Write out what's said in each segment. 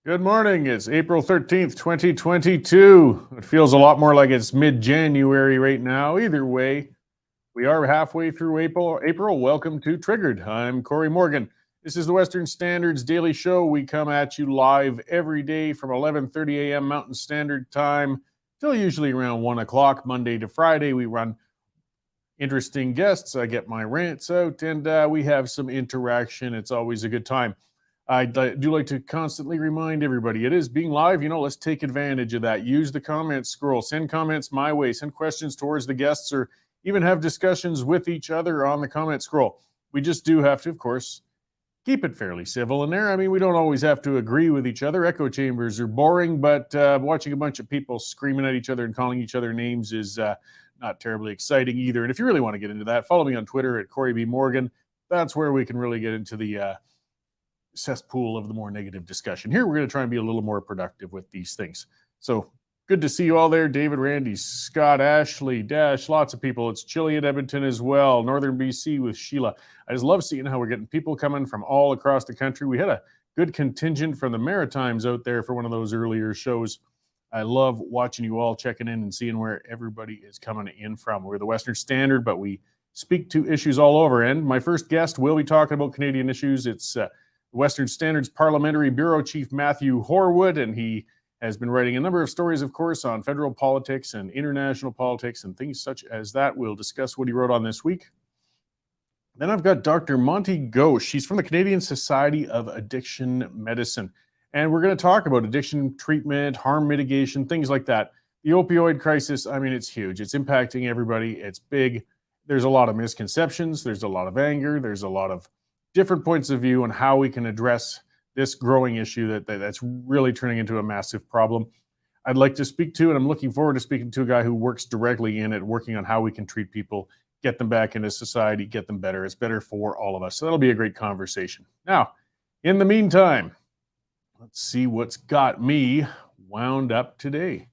Good morning. It's April 13th, 2022. It feels a lot more like it's mid-January right now. Either way, we are halfway through April. Welcome to Triggered. I'm Cory Morgan. This is the Western Standard's daily show. We come at you live every day from 11:30 a.m. Mountain Standard Time till usually around 1 o'clock, Monday to Friday. We run interesting guests. I get my rants out, and we have some interaction. It's always a good time. I do like to constantly remind everybody it is being live. Let's take advantage of that. Use the comments scroll, send comments my way, send questions towards the guests, or even have discussions with each other on the comment scroll. We just do have to, of course, keep it fairly civil in there. I mean, we don't always have to agree with each other. Echo chambers are boring, but watching a bunch of people screaming at each other and calling each other names is not terribly exciting either. And if you really want to get into that, follow me on Twitter at Cory B. Morgan. That's where we can really get into the cesspool of the more negative discussion. Here, we're going to try and be a little more productive with these things. So good to see you all there. David, Randy, Scott, Ashley, Dash, lots of people. It's chilly in Edmonton as well. Northern BC with Sheila. I just love seeing how we're getting people coming from all across the country. We had a good contingent from the Maritimes out there for one of those earlier shows. I love watching you all checking in and seeing where everybody is coming in from. We're the Western Standard, but we speak to issues all over. And my first guest will be talking about Canadian issues. It's Western Standard's Parliamentary Bureau Chief Matthew Horwood, and he has been writing a number of stories, of course, on federal politics and international politics and things such as that. We'll discuss what he wrote on this week. Then I've got Dr. Monty Ghosh. He's from the Canadian Society of Addiction Medicine, and we're going to talk about addiction treatment, harm mitigation, things like that. The opioid crisis, I mean, it's huge. It's impacting everybody. It's big. There's a lot of misconceptions. There's a lot of anger. There's a lot of different points of view on how we can address this growing issue that's really turning into a massive problem. I'd like to speak to, and I'm looking forward to speaking to a guy who works directly in it, working on how we can treat people, get them back into society, get them better. It's better for all of us. So that'll be a great conversation. Now, in the meantime, let's see what's got me wound up today.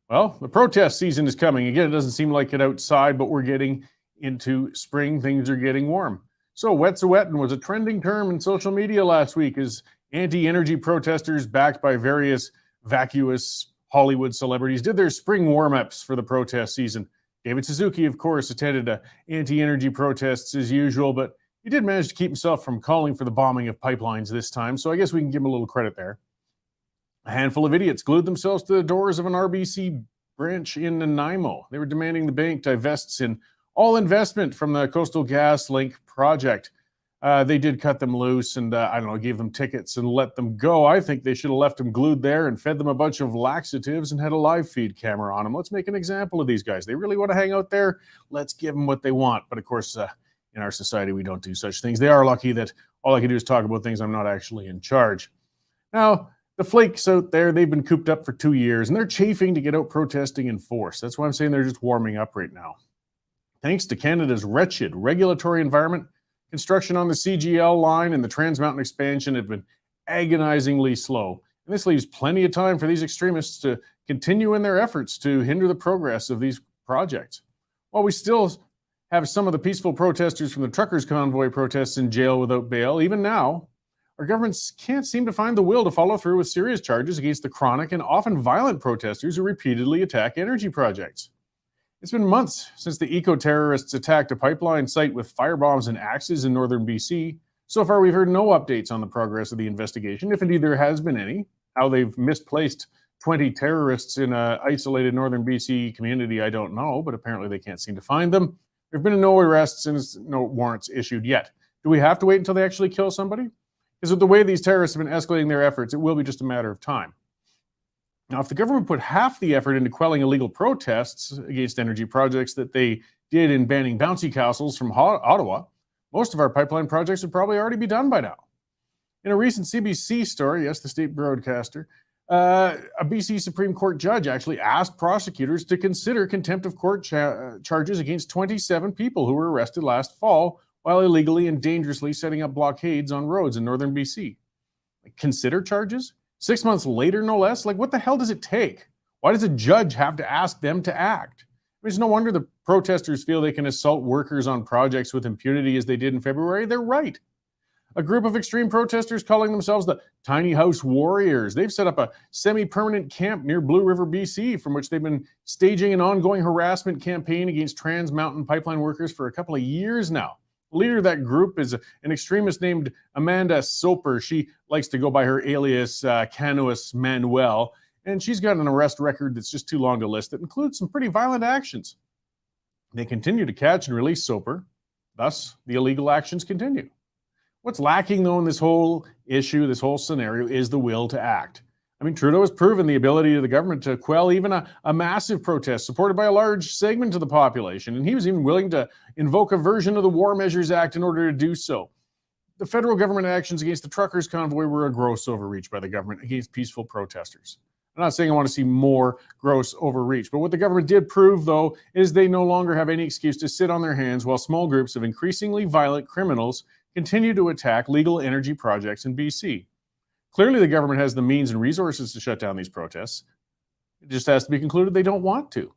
Well, the protest season is coming. Again, it doesn't seem like it outside, but we're getting into spring. Things are getting warm. So wet'suwetin' was a trending term in social media last week as anti-energy protesters backed by various vacuous Hollywood celebrities did their spring warm-ups for the protest season. David Suzuki, of course, attended anti-energy protests as usual, but he did manage to keep himself from calling for the bombing of pipelines this time, so I guess we can give him a little credit there. A handful of idiots glued themselves to the doors of an RBC branch in Nanaimo. They were demanding the bank divests in all investment from the Coastal GasLink project. They did cut them loose and, gave them tickets and let them go. I think they should have left them glued there and fed them a bunch of laxatives and had a live feed camera on them. Let's make an example of these guys. They really want to hang out there. Let's give them what they want. But of course, in our society, we don't do such things. They are lucky that all I can do is talk about things I'm not actually in charge. Now, the flakes out there, they've been cooped up for 2 years and they're chafing to get out protesting in force. That's why I'm saying they're just warming up right now. Thanks to Canada's wretched regulatory environment, construction on the CGL line and the Trans Mountain expansion have been agonizingly slow. And this leaves plenty of time for these extremists to continue in their efforts to hinder the progress of these projects. While we still have some of the peaceful protesters from the truckers' convoy protests in jail without bail, even now, our governments can't seem to find the will to follow through with serious charges against the chronic and often violent protesters who repeatedly attack energy projects. It's been months since the eco-terrorists attacked a pipeline site with firebombs and axes in northern BC. So far, we've heard no updates on the progress of the investigation, if indeed there has been any. How they've misplaced 20 terrorists in an isolated northern BC community, I don't know, but apparently they can't seem to find them. There have been no arrests and no warrants issued yet. Do we have to wait until they actually kill somebody? Because with the way these terrorists have been escalating their efforts, it will be just a matter of time. Now, if the government put half the effort into quelling illegal protests against energy projects that they did in banning bouncy castles from Ottawa, most of our pipeline projects would probably already be done by now. In a recent CBC story, yes, the state broadcaster, a BC Supreme Court judge actually asked prosecutors to consider contempt of court charges against 27 people who were arrested last fall while illegally and dangerously setting up blockades on roads in northern BC. Consider charges? 6 months later, no less? What the hell does it take? Why does a judge have to ask them to act? It's no wonder the protesters feel they can assault workers on projects with impunity as they did in February. They're right. A group of extreme protesters calling themselves the Tiny House Warriors. They've set up a semi-permanent camp near Blue River, BC, from which they've been staging an ongoing harassment campaign against Trans Mountain pipeline workers for a couple of years now. The leader of that group is an extremist named Amanda Soper. She likes to go by her alias Canoas Manuel, and she's got an arrest record that's just too long to list that includes some pretty violent actions. They continue to catch and release Soper. Thus, the illegal actions continue. What's lacking, though, in this whole issue, this whole scenario, is the will to act. I mean, Trudeau has proven the ability of the government to quell even a massive protest supported by a large segment of the population, and he was even willing to invoke a version of the War Measures Act in order to do so. The federal government actions against the truckers' convoy were a gross overreach by the government against peaceful protesters. I'm not saying I want to see more gross overreach, but what the government did prove, though, is they no longer have any excuse to sit on their hands while small groups of increasingly violent criminals continue to attack legal energy projects in BC. Clearly, the government has the means and resources to shut down these protests. It just has to be concluded they don't want to.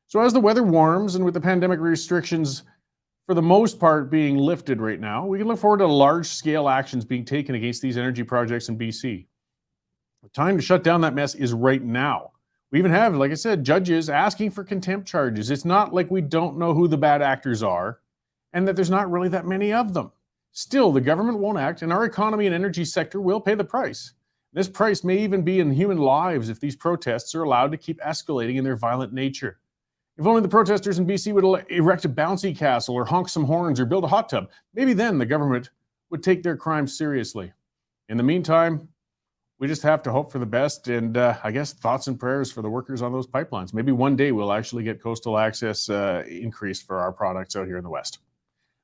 So as the weather warms and with the pandemic restrictions for the most part being lifted right now, we can look forward to large-scale actions being taken against these energy projects in BC. The time to shut down that mess is right now. We even have, like I said, judges asking for contempt charges. It's not like we don't know who the bad actors are and that there's not really that many of them. Still, the government won't act, and our economy and energy sector will pay the price. This price may even be in human lives if these protests are allowed to keep escalating in their violent nature. If only the protesters in BC would erect a bouncy castle or honk some horns or build a hot tub, maybe then the government would take their crimes seriously. In the meantime, we just have to hope for the best and I guess thoughts and prayers for the workers on those pipelines. Maybe one day we'll actually get coastal access increased for our products out here in the West.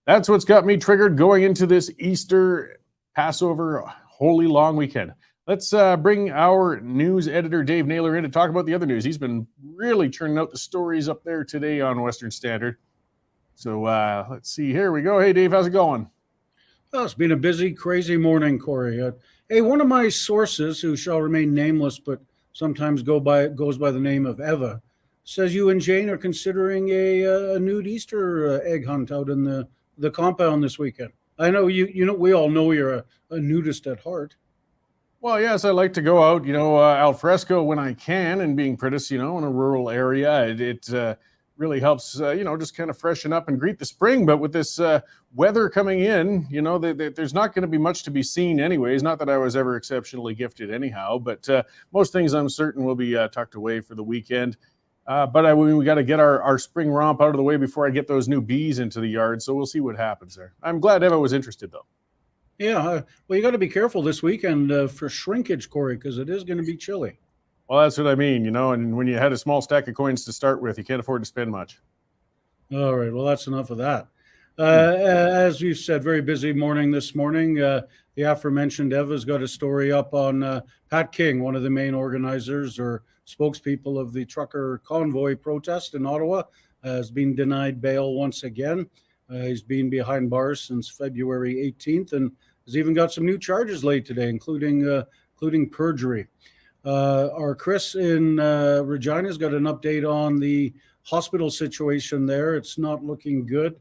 That's what's got me triggered going into this Easter, Passover, holy long weekend. Let's bring our news editor, Dave Naylor, in to talk about the other news. He's been really churning out the stories up there today on Western Standard. So let's see. Here we go. Hey, Dave, how's it going? Well, it's been a busy, crazy morning, Cory. Hey, one of my sources, who shall remain nameless but sometimes goes by the name of Eva, says you and Jane are considering a nude Easter egg hunt out in the compound this weekend. I know you know we all know you're a nudist at heart. Well, yes, I like to go out, al fresco when I can, and being Prentice, in a rural area, it really helps, just kind of freshen up and greet the spring. But with this weather coming in, there's not going to be much to be seen anyways. Not that I was ever exceptionally gifted anyhow, but most things I'm certain will be tucked away for the weekend. But we got to get our spring romp out of the way before I get those new bees into the yard. So we'll see what happens there. I'm glad Eva was interested, though. Yeah, well, you got to be careful this weekend for shrinkage, Cory, because it is going to be chilly. Well, that's what I mean, and when you had a small stack of coins to start with, you can't afford to spend much. All right, well, that's enough of that. As we've said, very busy morning this morning. The aforementioned Eva's got a story up on Pat King, one of the main organizers or spokespeople of the trucker convoy protest in Ottawa, has been denied bail once again. He's been behind bars since February 18th and has even got some new charges laid today, including perjury. Our Chris in Regina's got an update on the hospital situation there. It's not looking good.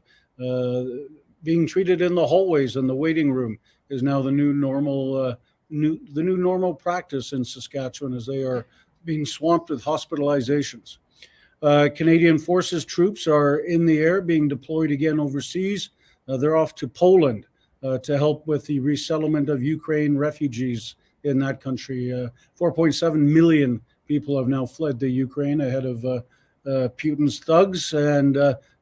Being treated in the hallways and the waiting room is now the new normal practice in Saskatchewan, as they are being swamped with hospitalizations. Canadian Forces troops are in the air, being deployed again overseas. They're off to Poland to help with the resettlement of Ukraine refugees in that country. 4.7 million people have now fled to Ukraine ahead of Putin's thugs, and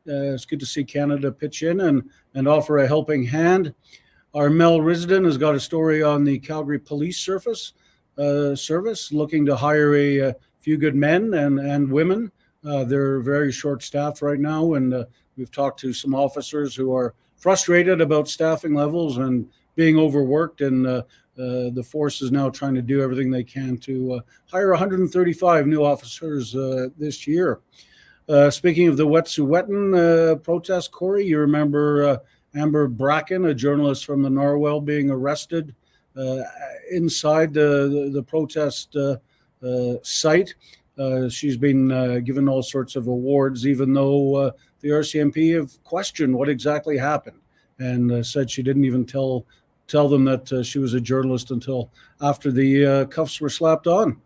it's good to see Canada pitch in and offer a helping hand. Our Mel Risden has got a story on the Calgary Police Service, looking to hire a few good men and women. They're very short-staffed right now, and we've talked to some officers who are frustrated about staffing levels and being overworked, and the force is now trying to do everything they can to hire 135 new officers this year. Speaking of the Wet'suwet'en protest, Cory, you remember Amber Bracken, a journalist from the Narwhal, being arrested inside the protest site. She's been given all sorts of awards, even though the RCMP have questioned what exactly happened and said she didn't even tell tell them that she was a journalist until after the cuffs were slapped on.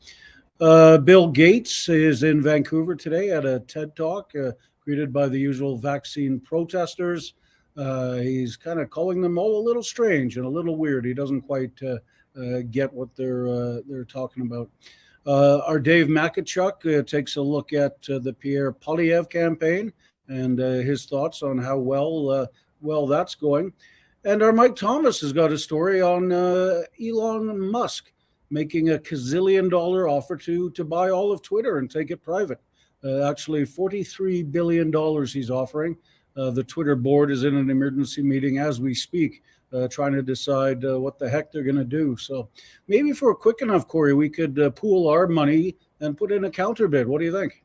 Bill Gates is in Vancouver today at a TED Talk, greeted by the usual vaccine protesters. He's kind of calling them all a little strange and a little weird. He doesn't quite get what they're talking about. Our Dave Makachuk takes a look at the Pierre Poilievre campaign and his thoughts on how well that's going. And our Mike Thomas has got a story on Elon Musk making a gazillion dollar offer to buy all of Twitter and take it private. Actually, $43 billion he's offering. The Twitter board is in an emergency meeting as we speak, trying to decide what the heck they're going to do. So maybe for a quick enough, Cory, we could pool our money and put in a counter bid. What do you think?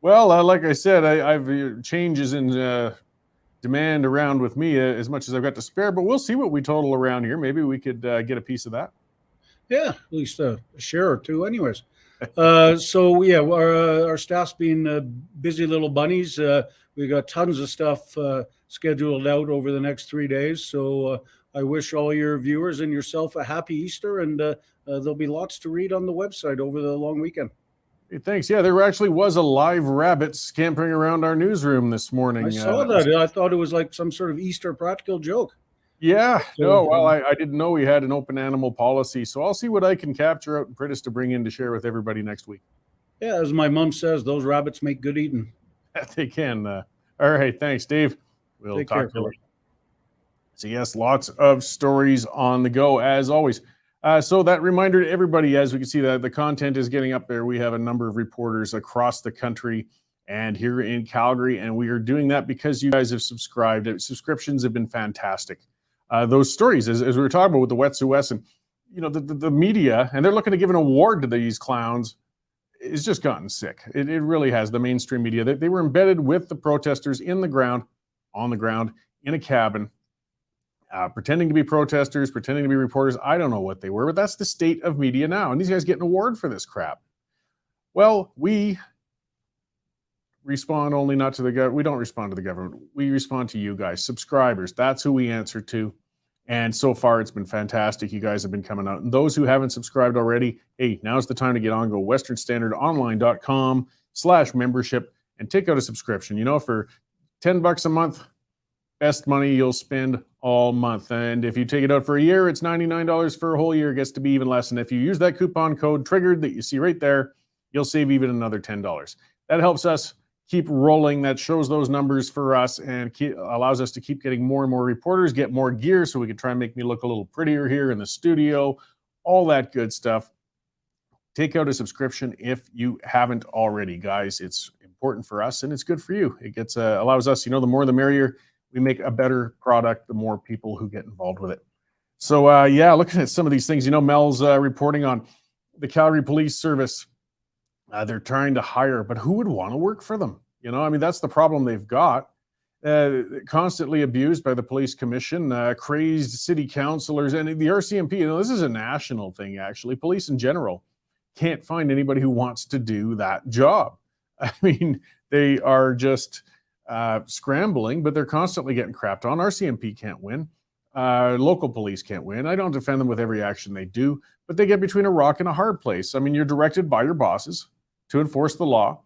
Well, like I said, I've changes in demand around with me as much as I've got to spare, but we'll see what we total around here. Maybe we could get a piece of that. Yeah, at least a share or two anyways. So yeah, our staff's been busy little bunnies. We got tons of stuff scheduled out over the next 3 days. So I wish all your viewers and yourself a happy Easter, and there'll be lots to read on the website over the long weekend. Hey, thanks. Yeah, there actually was a live rabbit scampering around our newsroom this morning. I saw that. I thought it was like some sort of Easter practical joke. Yeah, no, well, I didn't know we had an open animal policy, so I'll see what I can capture out in Pritis to bring in to share with everybody next week. Yeah, as my mom says, those rabbits make good eating. They can. All right, thanks, Dave. We'll Take talk care, to you later. So yes, lots of stories on the go, as always. So that reminder to everybody, as we can see that the content is getting up there. We have a number of reporters across the country and here in Calgary, and we are doing that because you guys have subscribed. Subscriptions have been fantastic. Those stories, as we were talking about with the Wet'suwet'en, and you know, the media, and they're looking to give an award to these clowns, it's just gotten sick. It really has. The mainstream media, they were embedded with the protesters on the ground, in a cabin, pretending to be protesters, pretending to be reporters. I don't know what they were, but that's the state of media now. And these guys get an award for this crap. Well, we respond only not to the government. We don't respond to the government. We respond to you guys, subscribers. That's who we answer to. And so far, it's been fantastic. You guys have been coming out. And those who haven't subscribed already, hey, now's the time to get on. Go westernstandardonline.com/membership and take out a subscription. You know, for $10 a month, best money you'll spend all month. And if you take it out for a year, it's $99 for a whole year. It gets to be even less. And if you use that coupon code TRIGGERED that you see right there, you'll save even another $10. That helps us keep rolling. That shows those numbers for us and allows us to keep getting more and more reporters, get more gear so we can try and make me look a little prettier here in the studio, all that good stuff. Take out a subscription if you haven't already, guys. It's important for us and it's good for you. It gets allows us, you know, the more the merrier. We make a better product, the more people who get involved with it. So yeah, looking at some of these things, you know, Mel's reporting on the Calgary Police Service. They're trying to hire, but who would want to work for them? You know, I mean, that's the problem they've got. Constantly abused by the police commission, crazed city councilors, and the RCMP. You know, this is a national thing, actually. Police in general can't find anybody who wants to do that job. I mean, they are just scrambling, but they're constantly getting crapped on. RCMP can't win. Local police can't win. I don't defend them with every action they do, but they get between a rock and a hard place. I mean, you're directed by your bosses to enforce the law.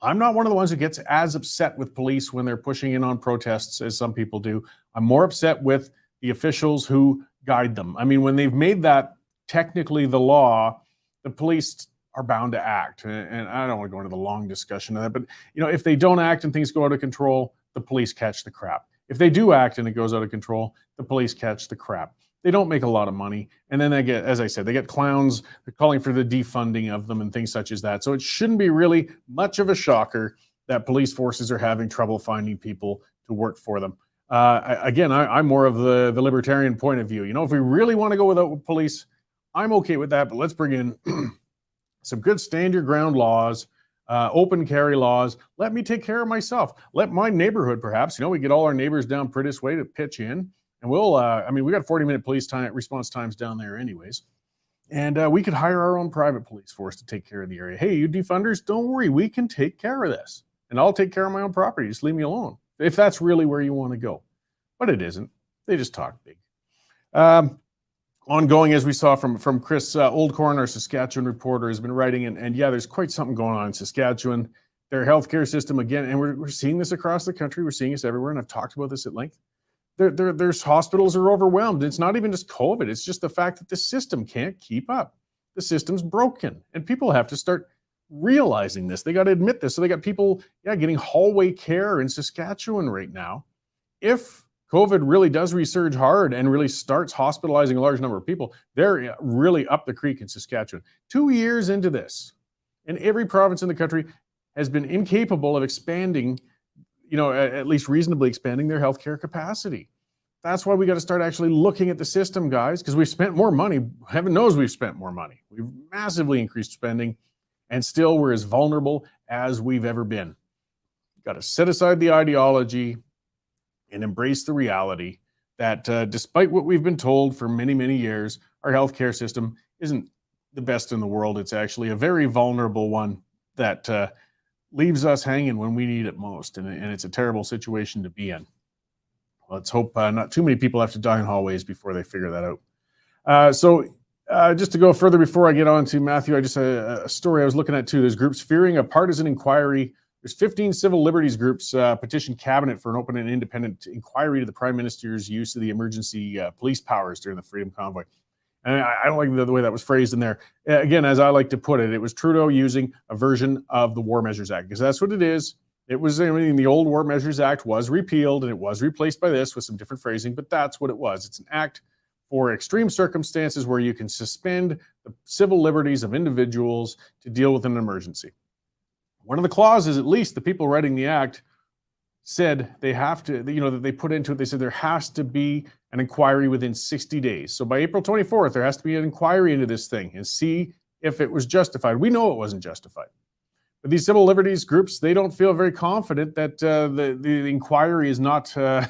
I'm not one of the ones who gets as upset with police when they're pushing in on protests as some people do. I'm more upset with the officials who guide them. I mean, when they've made that technically the law, the police are bound to act. And I don't want to go into the long discussion of that, but you know, if they don't act and things go out of control, the police catch the crap. If they do act and it goes out of control, the police catch the crap. They don't make a lot of money. And then they get, as I said, they get clowns. They're calling for the defunding of them and things such as that. So it shouldn't be really much of a shocker that police forces are having trouble finding people to work for them. I'm more of the libertarian point of view. You know, if we really want to go without police, I'm okay with that. But let's bring in some good stand your ground laws, open carry laws. Let me take care of myself. Let my neighborhood, perhaps, you know, we get all our neighbors down Pritis Way to pitch in. And we'll, I mean, we got 40-minute police response times down there anyways. And we could hire our own private police force to take care of the area. Hey, you defunders, don't worry. We can take care of this. And I'll take care of my own property. Just leave me alone. If that's really where you want to go. But it isn't. They just talk big. Ongoing, as we saw from Chris Oldcorn, our Saskatchewan reporter, has been writing, and yeah, there's quite something going on in Saskatchewan. Their healthcare system, again, and we're seeing this across the country. We're seeing this everywhere, and I've talked about this at length. There's hospitals are overwhelmed. It's not even just COVID. It's just the fact that the system can't keep up. The system's broken, and people have to start realizing this. They got to admit this. So they got people, getting hallway care in Saskatchewan right now. If COVID really does resurge hard and really starts hospitalizing a large number of people, they're really up the creek in Saskatchewan. 2 years into this, and every province in the country has been incapable of expanding, at least reasonably expanding their healthcare capacity. That's why we got to start actually looking at the system, guys, because we've spent more money. Heaven knows we've spent more money. We've massively increased spending, and still we're as vulnerable as we've ever been. Got to set aside the ideology and embrace the reality that despite what we've been told for many, many years, our healthcare system isn't the best in the world. It's actually a very vulnerable one that leaves us hanging when we need it most. And it's a terrible situation to be in. Let's hope not too many people have to die in hallways before they figure that out. So just to go further before I get on to Matthew, I just had a story I was looking at too. There's groups fearing a partisan inquiry. There's 15 civil liberties groups petitioned cabinet for an open and independent inquiry to the Prime Minister's use of the emergency police powers during the Freedom Convoy. And I don't like the way that was phrased in there. Again, as I like to put it, it was Trudeau using a version of the War Measures Act, because that's what it is. It was, the old War Measures Act was repealed and it was replaced by this with some different phrasing, but that's what it was. It's an act for extreme circumstances where you can suspend the civil liberties of individuals to deal with an emergency. One of the clauses, at least the people writing the act, said they have to, that they put into it, they said there has to be an inquiry within 60 days. So by April 24th, there has to be an inquiry into this thing and see if it was justified. We know it wasn't justified. But these civil liberties groups, they don't feel very confident that the inquiry is not, going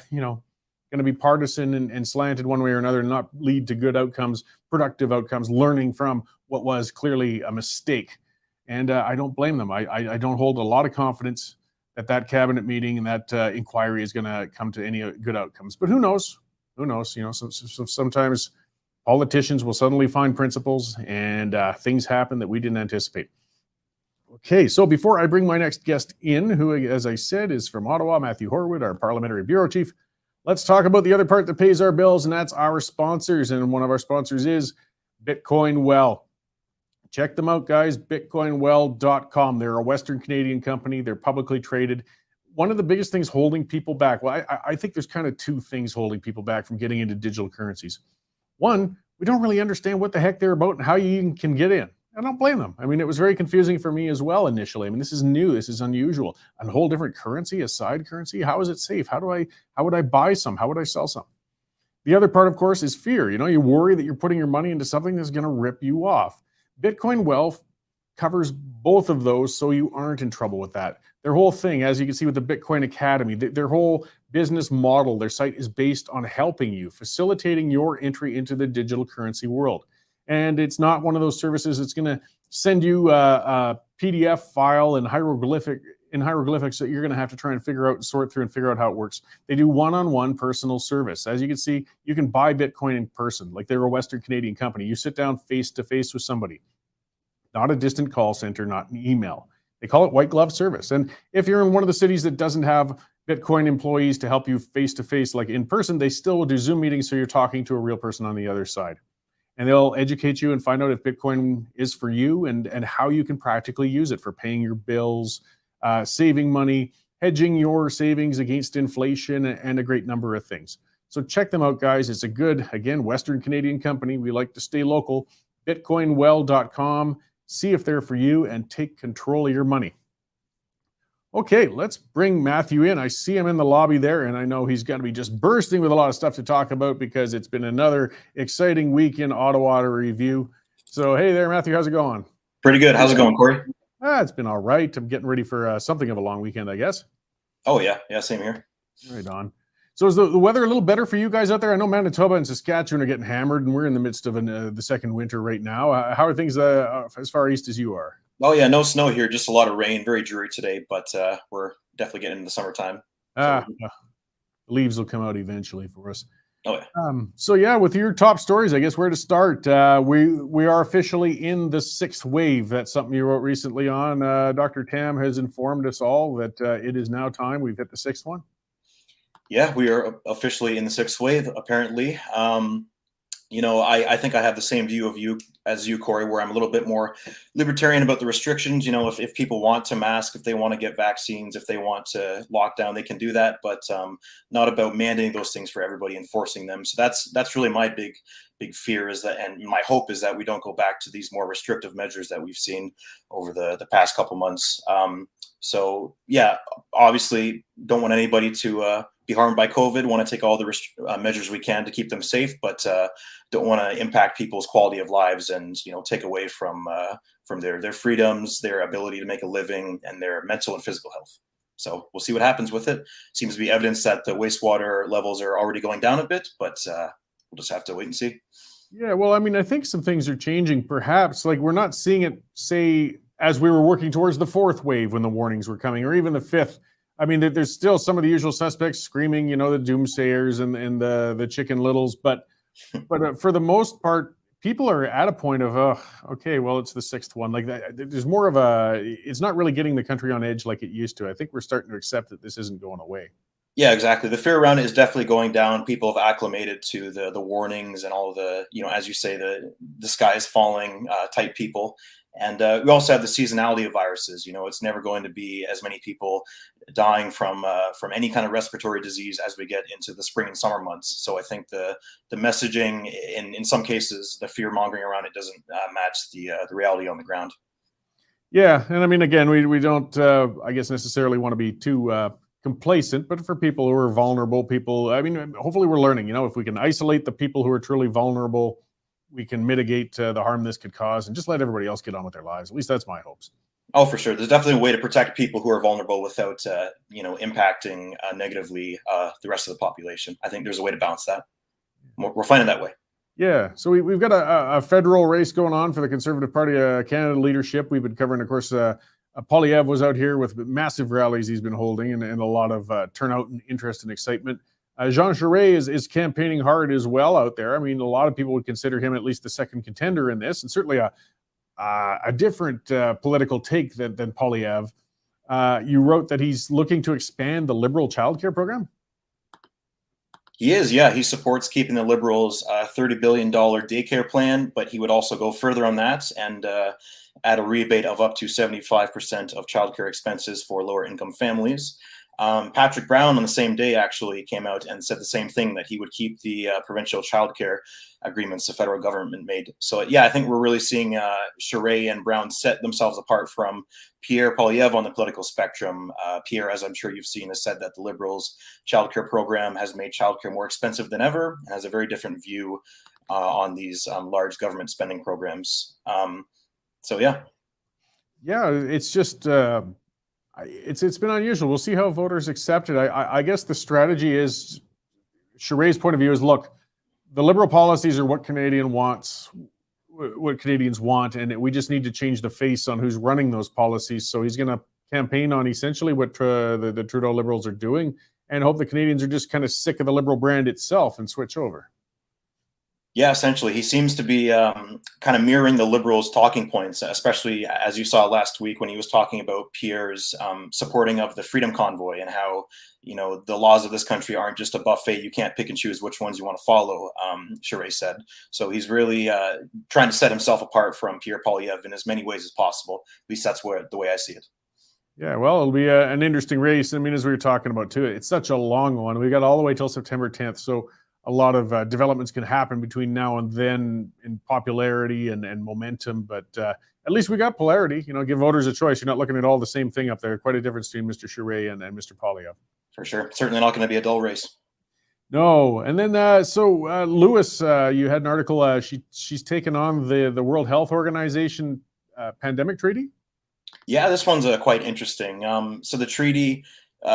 to be partisan and slanted one way or another and not lead to good outcomes, productive outcomes, learning from what was clearly a mistake. And I don't blame them. I don't hold a lot of confidence that cabinet meeting and that inquiry is going to come to any good outcomes. But who knows? Who knows? So sometimes politicians will suddenly find principles and things happen that we didn't anticipate. Okay, so before I bring my next guest in, who, as I said, is from Ottawa, Matthew Horwood, our Parliamentary Bureau Chief, let's talk about the other part that pays our bills, and that's our sponsors. And one of our sponsors is Bitcoin Well. Check them out, guys, bitcoinwell.com. They're a Western Canadian company. They're publicly traded. One of the biggest things holding people back, well, I think there's kind of two things holding people back from getting into digital currencies. One, we don't really understand what the heck they're about and how you even can get in. I don't blame them. I mean, it was very confusing for me as well initially. I mean, this is new. This is unusual. A whole different currency, a side currency. How is it safe? How would I buy some? How would I sell some? The other part, of course, is fear. You worry that you're putting your money into something that's going to rip you off. Bitcoin Wealth covers both of those, so you aren't in trouble with that. Their whole thing, as you can see with the Bitcoin Academy, their whole business model, their site is based on helping you, facilitating your entry into the digital currency world. And it's not one of those services that's going to send you a PDF file in hieroglyphics that you're going to have to try and figure out and sort through and figure out how it works. They do one-on-one personal service. As you can see, you can buy Bitcoin in person, like they're a Western Canadian company. You sit down face-to-face with somebody, not a distant call center, not an email. They call it white glove service. And if you're in one of the cities that doesn't have Bitcoin employees to help you face-to-face, like in person, they still will do Zoom meetings so you're talking to a real person on the other side. And they'll educate you and find out if Bitcoin is for you and how you can practically use it for paying your bills, saving money, hedging your savings against inflation, and a great number of things. So check them out, guys. It's a good, again, Western Canadian company. We like to stay local. Bitcoinwell.com. See if they're for you and take control of your money. Okay, let's bring Matthew in. I see him in the lobby there, and I know he's got to be just bursting with a lot of stuff to talk about because it's been another exciting week in Ottawa to review. So, hey there, Matthew. How's it going? Pretty good. How's it going, Cory? It's been all right. I'm getting ready for something of a long weekend, I guess. Oh, yeah. Yeah, same here. Right on. So is the weather a little better for you guys out there? I know Manitoba and Saskatchewan are getting hammered, and we're in the midst of the second winter right now. How are things as far east as you are? Oh, yeah. No snow here. Just a lot of rain. Very dreary today, but we're definitely getting into the summertime. The leaves will come out eventually for us. Oh yeah. So yeah, with your top stories, I guess where to start. We are officially in the sixth wave. That's something you wrote recently on. Dr. Tam has informed us all that it is now time. We've hit the sixth one. Yeah, we are officially in the sixth wave, apparently. I think I have the same view of you as you, Cory, where I'm a little bit more libertarian about the restrictions. If people want to mask, if they want to get vaccines, if they want to lock down, they can do that, but not about mandating those things for everybody, enforcing them. So that's really my big fear, is that, and my hope is that we don't go back to these more restrictive measures that we've seen over the past couple months. So yeah, obviously don't want anybody to be harmed by COVID. Want to take all the measures we can to keep them safe, but don't want to impact people's quality of lives and take away from their freedoms, their ability to make a living, and their mental and physical health. So we'll see what happens with it. Seems to be evidence that the wastewater levels are already going down a bit, but we'll just have to wait and see. Yeah, well, I mean, I think some things are changing. Perhaps, like, we're not seeing it, say, as we were working towards the fourth wave when the warnings were coming, or even the fifth. I mean, there's still some of the usual suspects screaming, the doomsayers and the chicken littles. But for the most part, people are at a point of, oh, okay, well, it's the sixth one. Like that, there's more of it's not really getting the country on edge like it used to. I think we're starting to accept that this isn't going away. Yeah, exactly. The fear around it is definitely going down. People have acclimated to the warnings and all of the, as you say, the sky is falling type people. And we also have the seasonality of viruses. It's never going to be as many people dying from any kind of respiratory disease as we get into the spring and summer months. So I think the messaging, in some cases, the fear mongering around it doesn't match the reality on the ground. Yeah, and I mean, again, we don't, I guess, necessarily want to be too complacent, but for people who are vulnerable, I mean, hopefully we're learning. If we can isolate the people who are truly vulnerable, we can mitigate the harm this could cause and just let everybody else get on with their lives. At least that's my hopes. Oh, for sure. There's definitely a way to protect people who are vulnerable without, impacting negatively the rest of the population. I think there's a way to balance that. We're finding that way. Yeah. So we've got a federal race going on for the Conservative Party of Canada leadership. We've been covering, of course, Poilievre was out here with massive rallies he's been holding and a lot of turnout and interest and excitement. Jean Charest is campaigning hard as well out there. I mean, a lot of people would consider him at least the second contender in this, and certainly a different political take than Poilievre. You wrote that he's looking to expand the Liberal childcare program. He is, yeah. He supports keeping the Liberals' $30 billion daycare plan, but he would also go further on that and add a rebate of up to 75% of childcare expenses for lower-income families. Patrick Brown on the same day actually came out and said the same thing, that he would keep the provincial childcare agreements the federal government made. So yeah, I think we're really seeing Charest and Brown set themselves apart from Pierre Poilievre on the political spectrum. Pierre, as I'm sure you've seen, has said that the Liberals' childcare program has made childcare more expensive than ever and has a very different view on these large government spending programs. So yeah. Yeah, it's just it's been unusual. We'll see how voters accept it. I guess the strategy is, Charest's point of view is, look, the Liberal policies are what Canadians want, and we just need to change the face on who's running those policies. So he's going to campaign on essentially what the Trudeau Liberals are doing, and hope the Canadians are just kind of sick of the Liberal brand itself and switch over. Yeah, essentially, he seems to be kind of mirroring the Liberals' talking points, especially as you saw last week when he was talking about Pierre's supporting of the Freedom Convoy and how, the laws of this country aren't just a buffet. You can't pick and choose which ones you want to follow, Charest said. So he's really trying to set himself apart from Pierre Poilievre in as many ways as possible. At least that's the way I see it. Yeah, well, it'll be an interesting race. I mean, as we were talking about too, it's such a long one. We got all the way till September 10th. So a lot of developments can happen between now and then in popularity and momentum, but at least we got polarity. Give voters a choice. You're not looking at all the same thing up there. Quite a difference between Mr. Charest and Mr. Poilievre. For sure. Certainly not going to be a dull race. No. And then, Lewis, you had an article. She's taken on the World Health Organization pandemic treaty. Yeah, this one's quite interesting. So the treaty,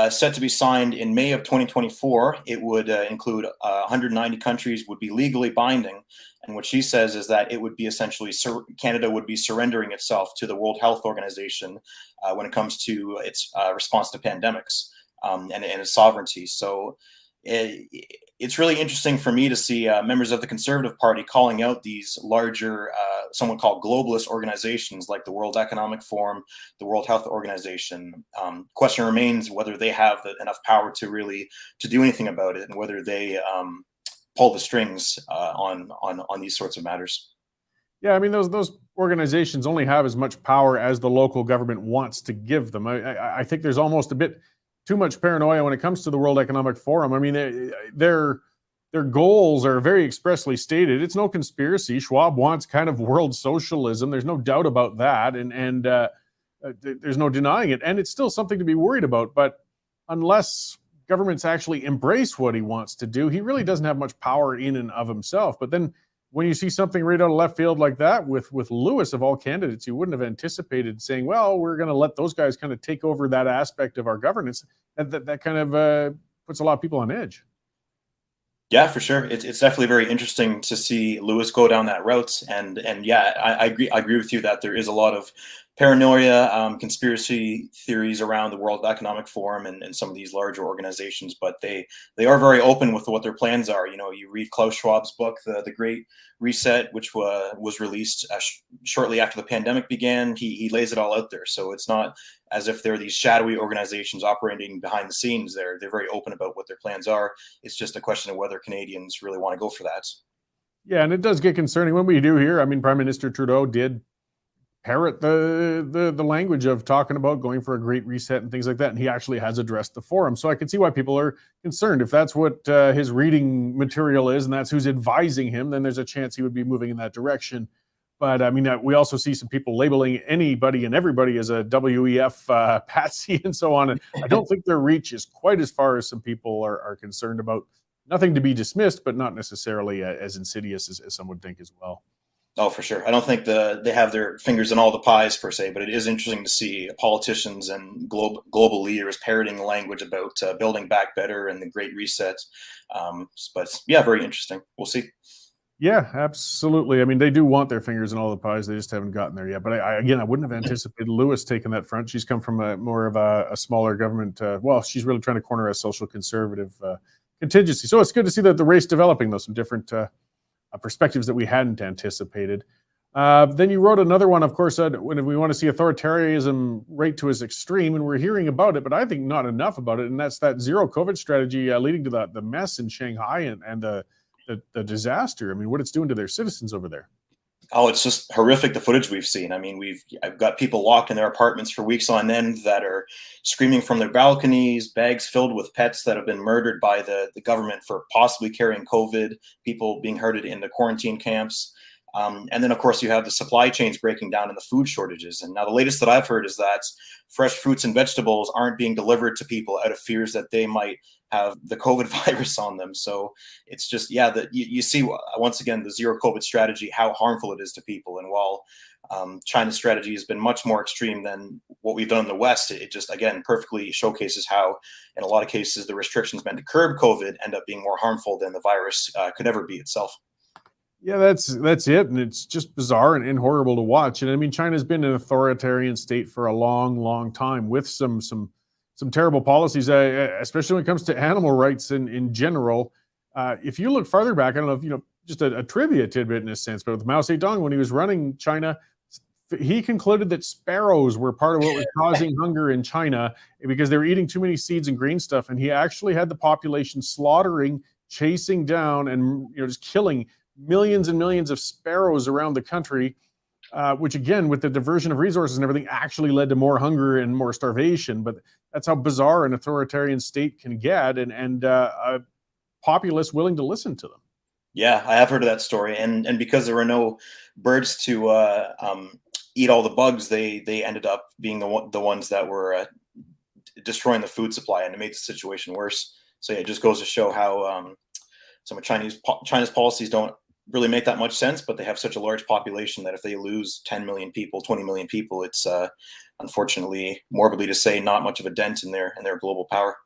set to be signed in May of 2024. It would include 190 countries, would be legally binding. And what she says is that it would be essentially Canada would be surrendering itself to the World Health Organization when it comes to its response to pandemics and its sovereignty. So it's really interesting for me to see members of the Conservative Party calling out these larger, somewhat called globalist organizations like the World Economic Forum, the World Health Organization. Question remains whether they have enough power to do anything about it, and whether they pull the strings on these sorts of matters. Yeah, I mean, those organizations only have as much power as the local government wants to give them. I think there's almost a bit too much paranoia when it comes to the World Economic Forum. I mean, their goals are very expressly stated. It's no conspiracy. Schwab wants kind of world socialism. There's no doubt about that, and there's no denying it. And it's still something to be worried about. But unless governments actually embrace what he wants to do, he really doesn't have much power in and of himself. But then when you see something right out of left field like that with Lewis, of all candidates, you wouldn't have anticipated saying, well, we're going to let those guys kind of take over that aspect of our governance. And that kind of puts a lot of people on edge. Yeah, for sure. It's definitely very interesting to see Lewis go down that route. And yeah, I agree with you that there is a lot of paranoia, conspiracy theories around the World Economic Forum and some of these larger organizations, but they are very open with what their plans are. You know, you read Klaus Schwab's book, The Great Reset, which was released shortly after the pandemic began. He lays it all out there. So it's not as if they're these shadowy organizations operating behind the scenes. They're very open about what their plans are. It's just a question of whether Canadians really want to go for that. Yeah, and it does get concerning when we do here. I mean, Prime Minister Trudeau did parrot the language of talking about going for a great reset and things like that, and he actually has addressed the forum. So I can see why people are concerned. If that's what his reading material is, and that's who's advising him, then there's a chance he would be moving in that direction. But I mean, we also see some people labeling anybody and everybody as a WEF patsy and so on. And I don't think their reach is quite as far as some people are concerned about. Nothing to be dismissed, but not necessarily as insidious as some would think as well. Oh, for sure. I don't think they have their fingers in all the pies per se, but it is interesting to see politicians and global leaders parroting the language about building back better and the Great Reset. But yeah, very interesting. We'll see. Yeah, absolutely. I mean, they do want their fingers in all the pies. They just haven't gotten there yet. But I wouldn't have anticipated Lewis taking that front. She's come from more of a smaller government. Well, she's really trying to corner a social conservative contingency. So it's good to see that the race developing, though, some different perspectives that we hadn't anticipated. Then you wrote another one, of course, when we want to see authoritarianism right to its extreme, and we're hearing about it, but I think not enough about it, and that's that zero COVID strategy leading to the mess in Shanghai and the disaster. I mean, what it's doing to their citizens over there. Oh, it's just horrific, the footage we've seen. I mean, I've got people locked in their apartments for weeks on end that are screaming from their balconies, bags filled with pets that have been murdered by the government for possibly carrying COVID, people being herded into quarantine camps. And then, of course, you have the supply chains breaking down and the food shortages. And now the latest that I've heard is that fresh fruits and vegetables aren't being delivered to people out of fears that they might have the COVID virus on them. So it's just, yeah, that you see, once again, the zero COVID strategy, how harmful it is to people. And while China's strategy has been much more extreme than what we've done in the West, it just, again, perfectly showcases how, in a lot of cases, the restrictions meant to curb COVID end up being more harmful than the virus could ever be itself. Yeah, that's it. And it's just bizarre and horrible to watch. And I mean, China's been an authoritarian state for a long, long time with some terrible policies, especially when it comes to animal rights in general. If you look farther back, I don't know if you know, just a trivia tidbit in a sense, but with Mao Zedong, when he was running China, he concluded that sparrows were part of what was causing hunger in China because they were eating too many seeds and green stuff. And he actually had the population slaughtering, chasing down, and just killing millions and millions of sparrows around the country, which again, with the diversion of resources and everything, actually led to more hunger and more starvation. But that's how bizarre an authoritarian state can get, and a populace willing to listen to them. Yeah, I have heard of that story, and because there were no birds to eat all the bugs, they ended up being the ones that were destroying the food supply, and it made the situation worse. So yeah, it just goes to show how some of China's policies don't really make that much sense, but they have such a large population that if they lose 10 million people, 20 million people, it's unfortunately, morbidly to say, not much of a dent in their global power.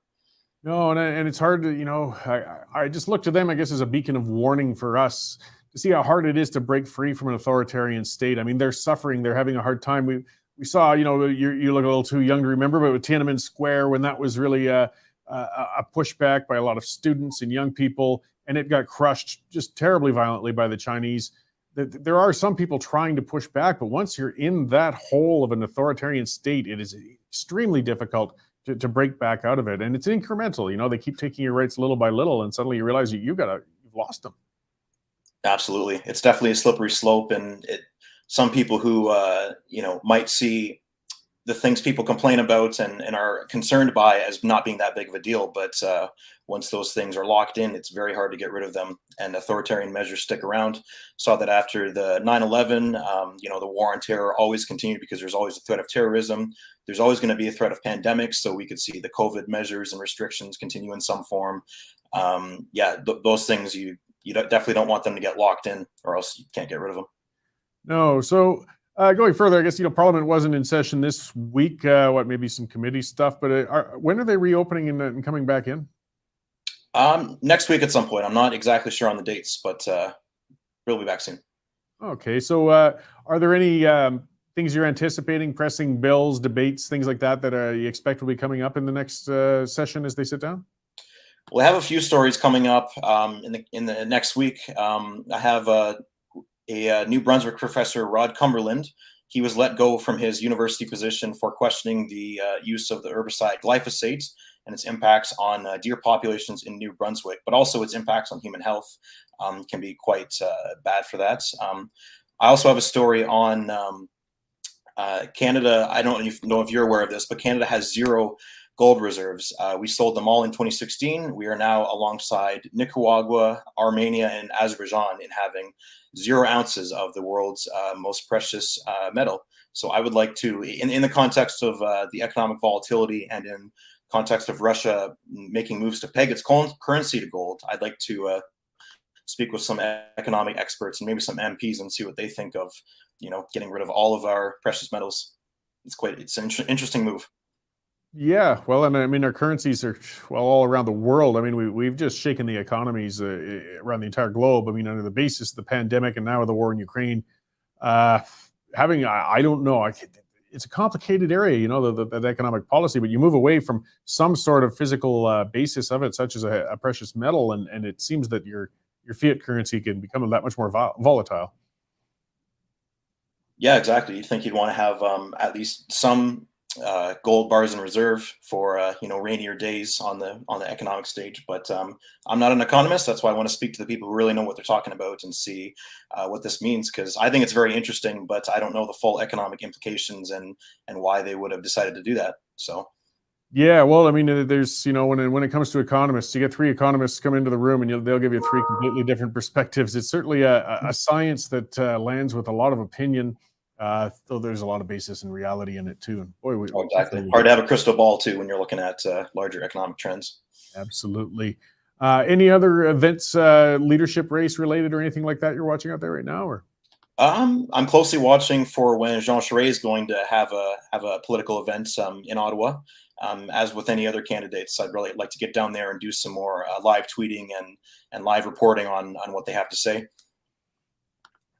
No, and it's hard to, I just look to them, I guess, as a beacon of warning for us to see how hard it is to break free from an authoritarian state. I mean, they're suffering, they're having a hard time. We saw, you look a little too young to remember, but with Tiananmen Square, when that was really a pushback by a lot of students and young people, and it got crushed just terribly violently by the Chinese. There are some people trying to push back, but once you're in that hole of an authoritarian state, it is extremely difficult to break back out of it. And it's incremental. You know, they keep taking your rights little by little, and suddenly you realize you've lost them. Absolutely. It's definitely a slippery slope. And some people who, might see the things people complain about and are concerned by as not being that big of a deal. But once those things are locked in, it's very hard to get rid of them. And authoritarian measures stick around. Saw that after the 9/11, the war on terror always continued because there's always a threat of terrorism. There's always going to be a threat of pandemics. So we could see the COVID measures and restrictions continue in some form. Those things you definitely don't want them to get locked in, or else you can't get rid of them. No. So going further, I guess, Parliament wasn't in session this week. Maybe some committee stuff, but when are they reopening and coming back in? Next week at some point. I'm not exactly sure on the dates, but we'll be back soon. Okay. So are there any things you're anticipating, pressing bills, debates, things like that you expect will be coming up in the next session as they sit down? We'll have a few stories coming up in the next week. I have a New Brunswick professor, Rod Cumberland. He was let go from his university position for questioning the use of the herbicide glyphosate and its impacts on deer populations in New Brunswick, but also its impacts on human health can be quite bad for that. I also have a story on Canada. I don't know if you're aware of this, but Canada has zero gold reserves. We sold them all in 2016. We are now alongside Nicaragua, Armenia, and Azerbaijan in having 0 ounces of the world's most precious metal. So I would like to, in the context of the economic volatility and in context of Russia making moves to peg its currency to gold, I'd like to speak with some economic experts and maybe some MPs and see what they think of, getting rid of all of our precious metals. It's an interesting move. Yeah, well, and I mean, our currencies are all around the world. I mean, we've just shaken the economies around the entire globe. I mean, under the basis of the pandemic and now with the war in Ukraine, I don't know. It's a complicated area, the economic policy. But you move away from some sort of physical basis of it, such as a precious metal, and it seems that your fiat currency can become that much more volatile. Yeah, exactly. You think you'd want to have at least some gold bars in reserve for rainier days on the economic stage, but I'm not an economist. That's why I want to speak to the people who really know what they're talking about and see what this means, because I think it's very interesting, but I don't know the full economic implications and why they would have decided to do that. So yeah, well, I mean, there's when it comes to economists, you get 3 economists come into the room and they'll give you 3 completely different perspectives. It's certainly a science that lands with a lot of opinion. Though there's a lot of basis and reality in it too. And boy, exactly. Hard to have a crystal ball too when you're looking at larger economic trends. Absolutely. Any other events, leadership race related or anything like that you're watching out there right now? Or I'm closely watching for when Jean Charest is going to have a political event in Ottawa. As with any other candidates, I'd really like to get down there and do some more live tweeting and live reporting on what they have to say.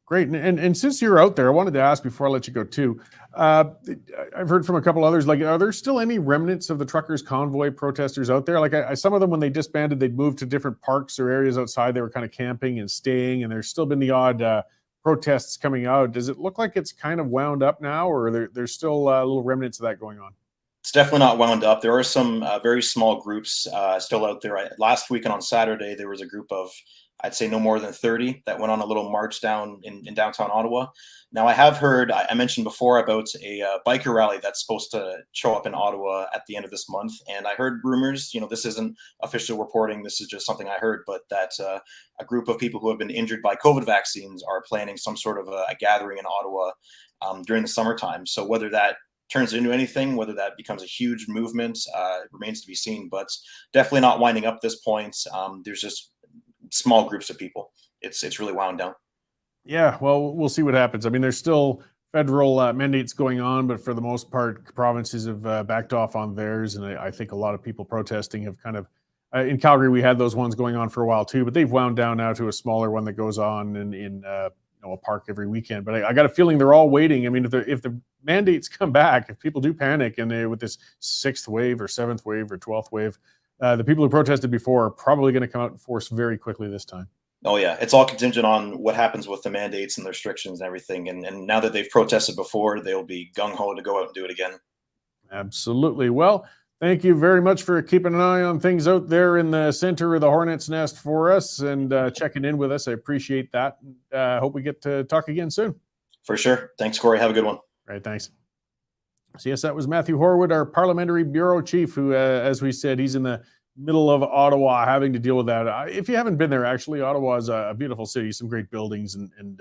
Great. And since you're out there, I wanted to ask before I let you go too. I've heard from a couple others, are there still any remnants of the truckers' convoy protesters out there? Some of them, when they disbanded, they'd moved to different parks or areas outside. They were kind of camping and staying, and there's still been the odd protests coming out. Does it look like it's kind of wound up now, or there's still little remnants of that going on? It's definitely not wound up. There are some very small groups still out there. Last week and on Saturday, there was a group of, I'd say no more than 30 that went on a little march down in downtown Ottawa. Now, I have heard, I mentioned before about a biker rally that's supposed to show up in Ottawa at the end of this month. And I heard rumors, this isn't official reporting, this is just something I heard, but that a group of people who have been injured by COVID vaccines are planning some sort of a gathering in Ottawa during the summertime. So whether that turns into anything, whether that becomes a huge movement, remains to be seen, but definitely not winding up at this point. There's just small groups of people. It's really wound down. Yeah, well, we'll see what happens. I mean, there's still federal mandates going on, but for the most part, provinces have backed off on theirs. And I think a lot of people protesting have kind of, in Calgary, we had those ones going on for a while too, but they've wound down now to a smaller one that goes on in a park every weekend. But I got a feeling they're all waiting. I mean, if the mandates come back, if people do panic and with this 6th wave or 7th wave or 12th wave, the people who protested before are probably going to come out in force very quickly this time. Oh yeah, it's all contingent on what happens with the mandates and the restrictions and everything. And now that they've protested before, they'll be gung ho to go out and do it again. Absolutely. Well, thank you very much for keeping an eye on things out there in the center of the hornet's nest for us and checking in with us. I appreciate that. Hope we get to talk again soon. For sure. Thanks, Cory. Have a good one. All right. Thanks. So yes, that was Matthew Horwood, our Parliamentary Bureau Chief, who, as we said, he's in the middle of Ottawa having to deal with that. If you haven't been there, actually, Ottawa is a beautiful city, some great buildings and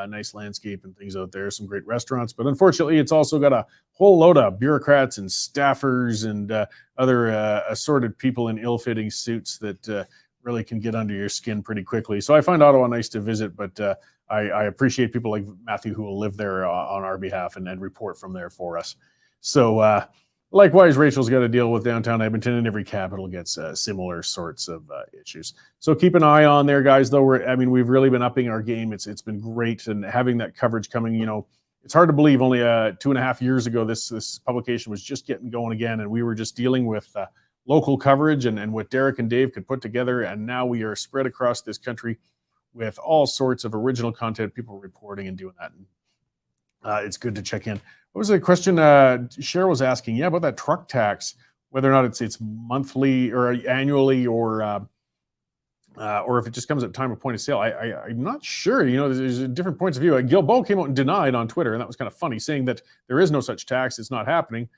nice landscape and things out there, some great restaurants. But unfortunately, it's also got a whole load of bureaucrats and staffers and other assorted people in ill-fitting suits that really can get under your skin pretty quickly. So I find Ottawa nice to visit, but I appreciate people like Matthew who will live there on our behalf and report from there for us. So likewise, Rachel's got to deal with downtown Edmonton, and every capital gets similar sorts of issues. So keep an eye on there, guys. Though we've really been upping our game. It's been great, and having that coverage coming. It's hard to believe. Only 2.5 years ago, this publication was just getting going again, and we were just dealing with local coverage and what Derek and Dave could put together. And now we are spread across this country with all sorts of original content, people reporting and doing that. And, it's good to check in. What was the question Cheryl was asking? Yeah, about that truck tax, whether or not it's monthly or annually or if it just comes at time of point of sale. I'm not sure. There's different points of view. Gilbo came out and denied on Twitter, and that was kind of funny, saying that there is no such tax. It's not happening.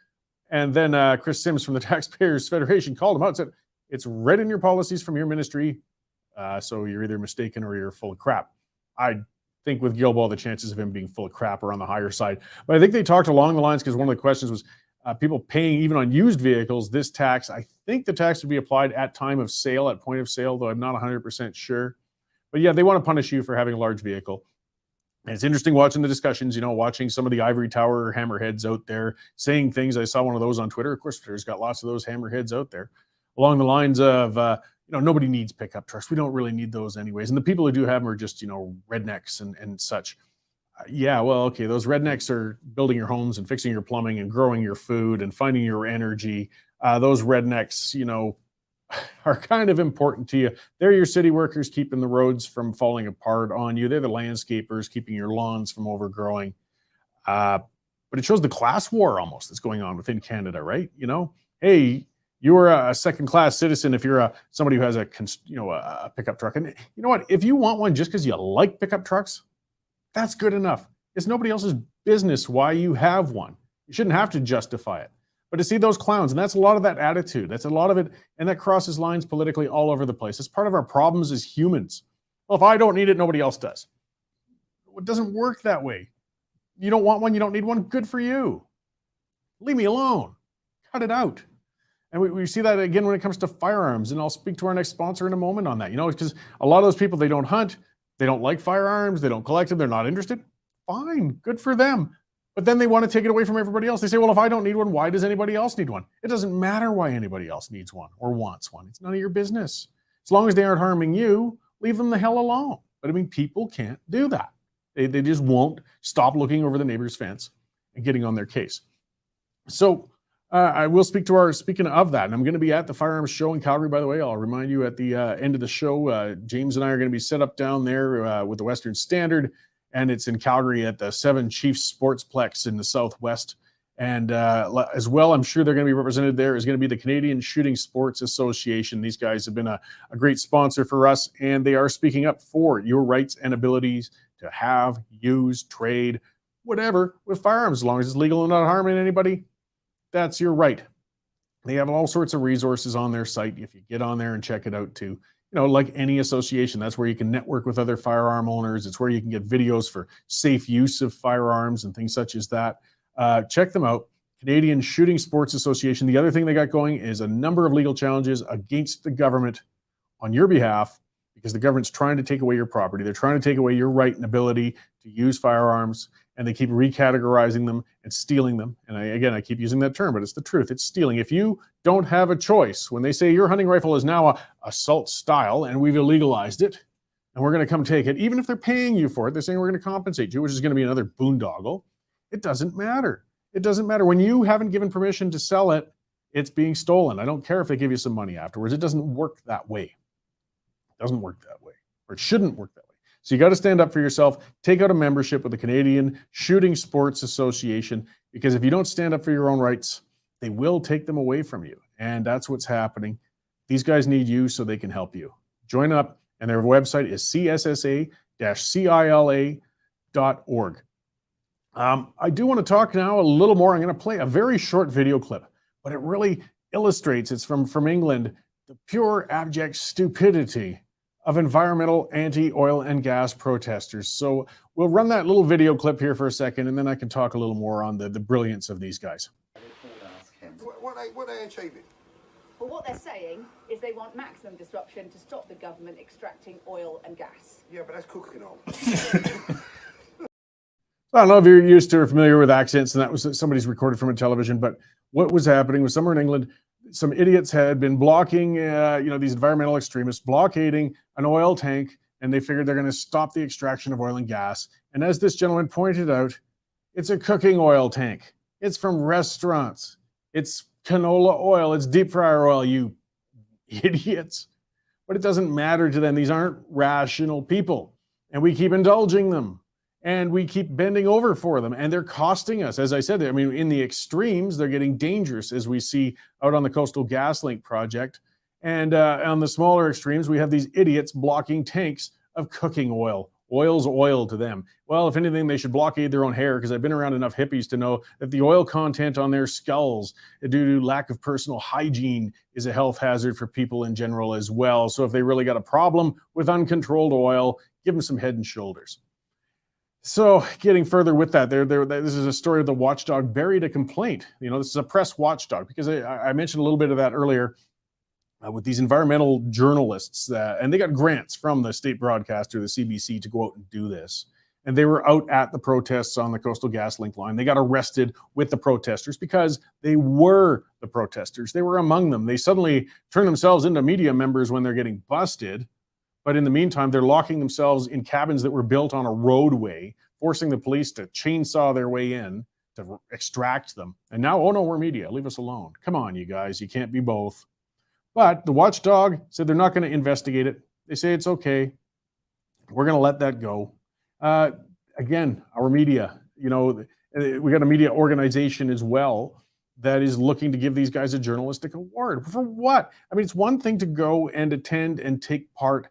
And then Chris Sims from the Taxpayers Federation called him out and said, it's read in your policies from your ministry, so you're either mistaken or you're full of crap. I think with Gilbo, the chances of him being full of crap are on the higher side. But I think they talked along the lines, because one of the questions was people paying even on used vehicles this tax. I think the tax would be applied at time of sale, at point of sale, though I'm not 100% sure. But yeah, they want to punish you for having a large vehicle. And it's interesting watching the discussions, watching some of the ivory tower hammerheads out there saying things. I saw one of those on Twitter. Of course, Twitter's got lots of those hammerheads out there along the lines of, nobody needs pickup trucks. We don't really need those anyways. And the people who do have them are just, rednecks and such. Yeah, well, okay, those rednecks are building your homes and fixing your plumbing and growing your food and finding your energy. Those rednecks, are kind of important to you. They're your city workers keeping the roads from falling apart on you. They're the landscapers keeping your lawns from overgrowing. But it shows the class war almost that's going on within Canada, right? Hey, you are a second-class citizen if you're somebody who has a pickup truck. And you know what? If you want one just because you like pickup trucks, that's good enough. It's nobody else's business why you have one. You shouldn't have to justify it. But to see those clowns, and that's a lot of that attitude, that's a lot of it, and that crosses lines politically all over the place. It's part of our problems as humans. Well, if I don't need it, nobody else does. It doesn't work that way. You don't want one, you don't need one, good for you. Leave me alone. Cut it out. And we see that again when it comes to firearms, and I'll speak to our next sponsor in a moment on that. Because a lot of those people, they don't hunt, they don't like firearms, they don't collect them, they're not interested. Fine, good for them. But then they want to take it away from everybody else. They say, well, if I don't need one, why does anybody else need one? It doesn't matter why anybody else needs one or wants one. It's none of your business. As long as they aren't harming you, leave them the hell alone. But people can't do that. They just won't stop looking over the neighbor's fence and getting on their case. So I will speaking of that, and I'm going to be at the Firearms Show in Calgary, by the way. I'll remind you at the end of the show, James and I are going to be set up down there with the Western Standard, and it's in Calgary at the Seven Chiefs Sportsplex in the Southwest. And as well, I'm sure they're going to be represented there is going to be the Canadian Shooting Sports Association. These guys have been a great sponsor for us, and they are speaking up for your rights and abilities to have, use, trade, whatever with firearms, as long as it's legal and not harming anybody. That's your right. They have all sorts of resources on their site. If you get on there and check it out too, like any association, that's where you can network with other firearm owners. It's where you can get videos for safe use of firearms and things such as that. Check them out. Canadian Shooting Sports Association. The other thing they got going is a number of legal challenges against the government on your behalf, because the government's trying to take away your property. They're trying to take away your right and ability to use firearms, and they keep recategorizing them and stealing them. And I keep using that term, but it's the truth. It's stealing. If you don't have a choice, when they say your hunting rifle is now a assault style and we've illegalized it and we're going to come take it, even if they're paying you for it, they're saying we're going to compensate you, which is going to be another boondoggle. It doesn't matter. It doesn't matter. When you haven't given permission to sell it, it's being stolen. I don't care if they give you some money afterwards. It doesn't work that way. It doesn't work that way, or it shouldn't work that way. So you got to stand up for yourself. Take out a membership with the Canadian Shooting Sports Association, because if you don't stand up for your own rights, they will take them away from you. And that's what's happening. These guys need you so they can help you. Join up, and their website is cssa-cila.org. I do want to talk now a little more. I'm going to play a very short video clip, but it really illustrates, it's from England, the pure abject stupidity of environmental anti-oil and gas protesters. So we'll run that little video clip here for a second, and then I can talk a little more on the brilliance of these guys. What they achieving? Well, what they're saying is they want maximum disruption to stop the government extracting oil and gas. Yeah, but that's cooking oil. I don't know if you're used to or familiar with accents, and that was somebody's recorded from a television, but what was happening was somewhere in England, some idiots had been blocking, these environmental extremists blockading an oil tank, and they figured they're going to stop the extraction of oil and gas. And as this gentleman pointed out, it's a cooking oil tank. It's from restaurants. It's canola oil. It's deep fryer oil, you idiots. But it doesn't matter to them. These aren't rational people. And we keep indulging them. And we keep bending over for them. And they're costing us. As I said, I mean, in the extremes, they're getting dangerous, as we see out on the Coastal GasLink project. And on the smaller extremes, we have these idiots blocking tanks of cooking oil. Oil's oil to them. Well, if anything, they should blockade their own hair, because I've been around enough hippies to know that the oil content on their skulls, due to lack of personal hygiene, is a health hazard for people in general as well. So if they really got a problem with uncontrolled oil, give them some Head and Shoulders. So getting further with that, this is a story of the watchdog buried a complaint. This is a press watchdog, because I mentioned a little bit of that earlier. With these environmental journalists, and they got grants from the state broadcaster, the CBC, to go out and do this. And they were out at the protests on the Coastal GasLink line. They got arrested with the protesters because they were the protesters. They were among them. They suddenly turn themselves into media members when they're getting busted. But in the meantime, they're locking themselves in cabins that were built on a roadway, forcing the police to chainsaw their way in to extract them. And now, oh no, we're media. Leave us alone. Come on, you guys. You can't be both. But the watchdog said they're not going to investigate it. They say it's okay. We're going to let that go. Again, our media, we got a media organization as well that is looking to give these guys a journalistic award. For what? I mean, it's one thing to go and attend and take part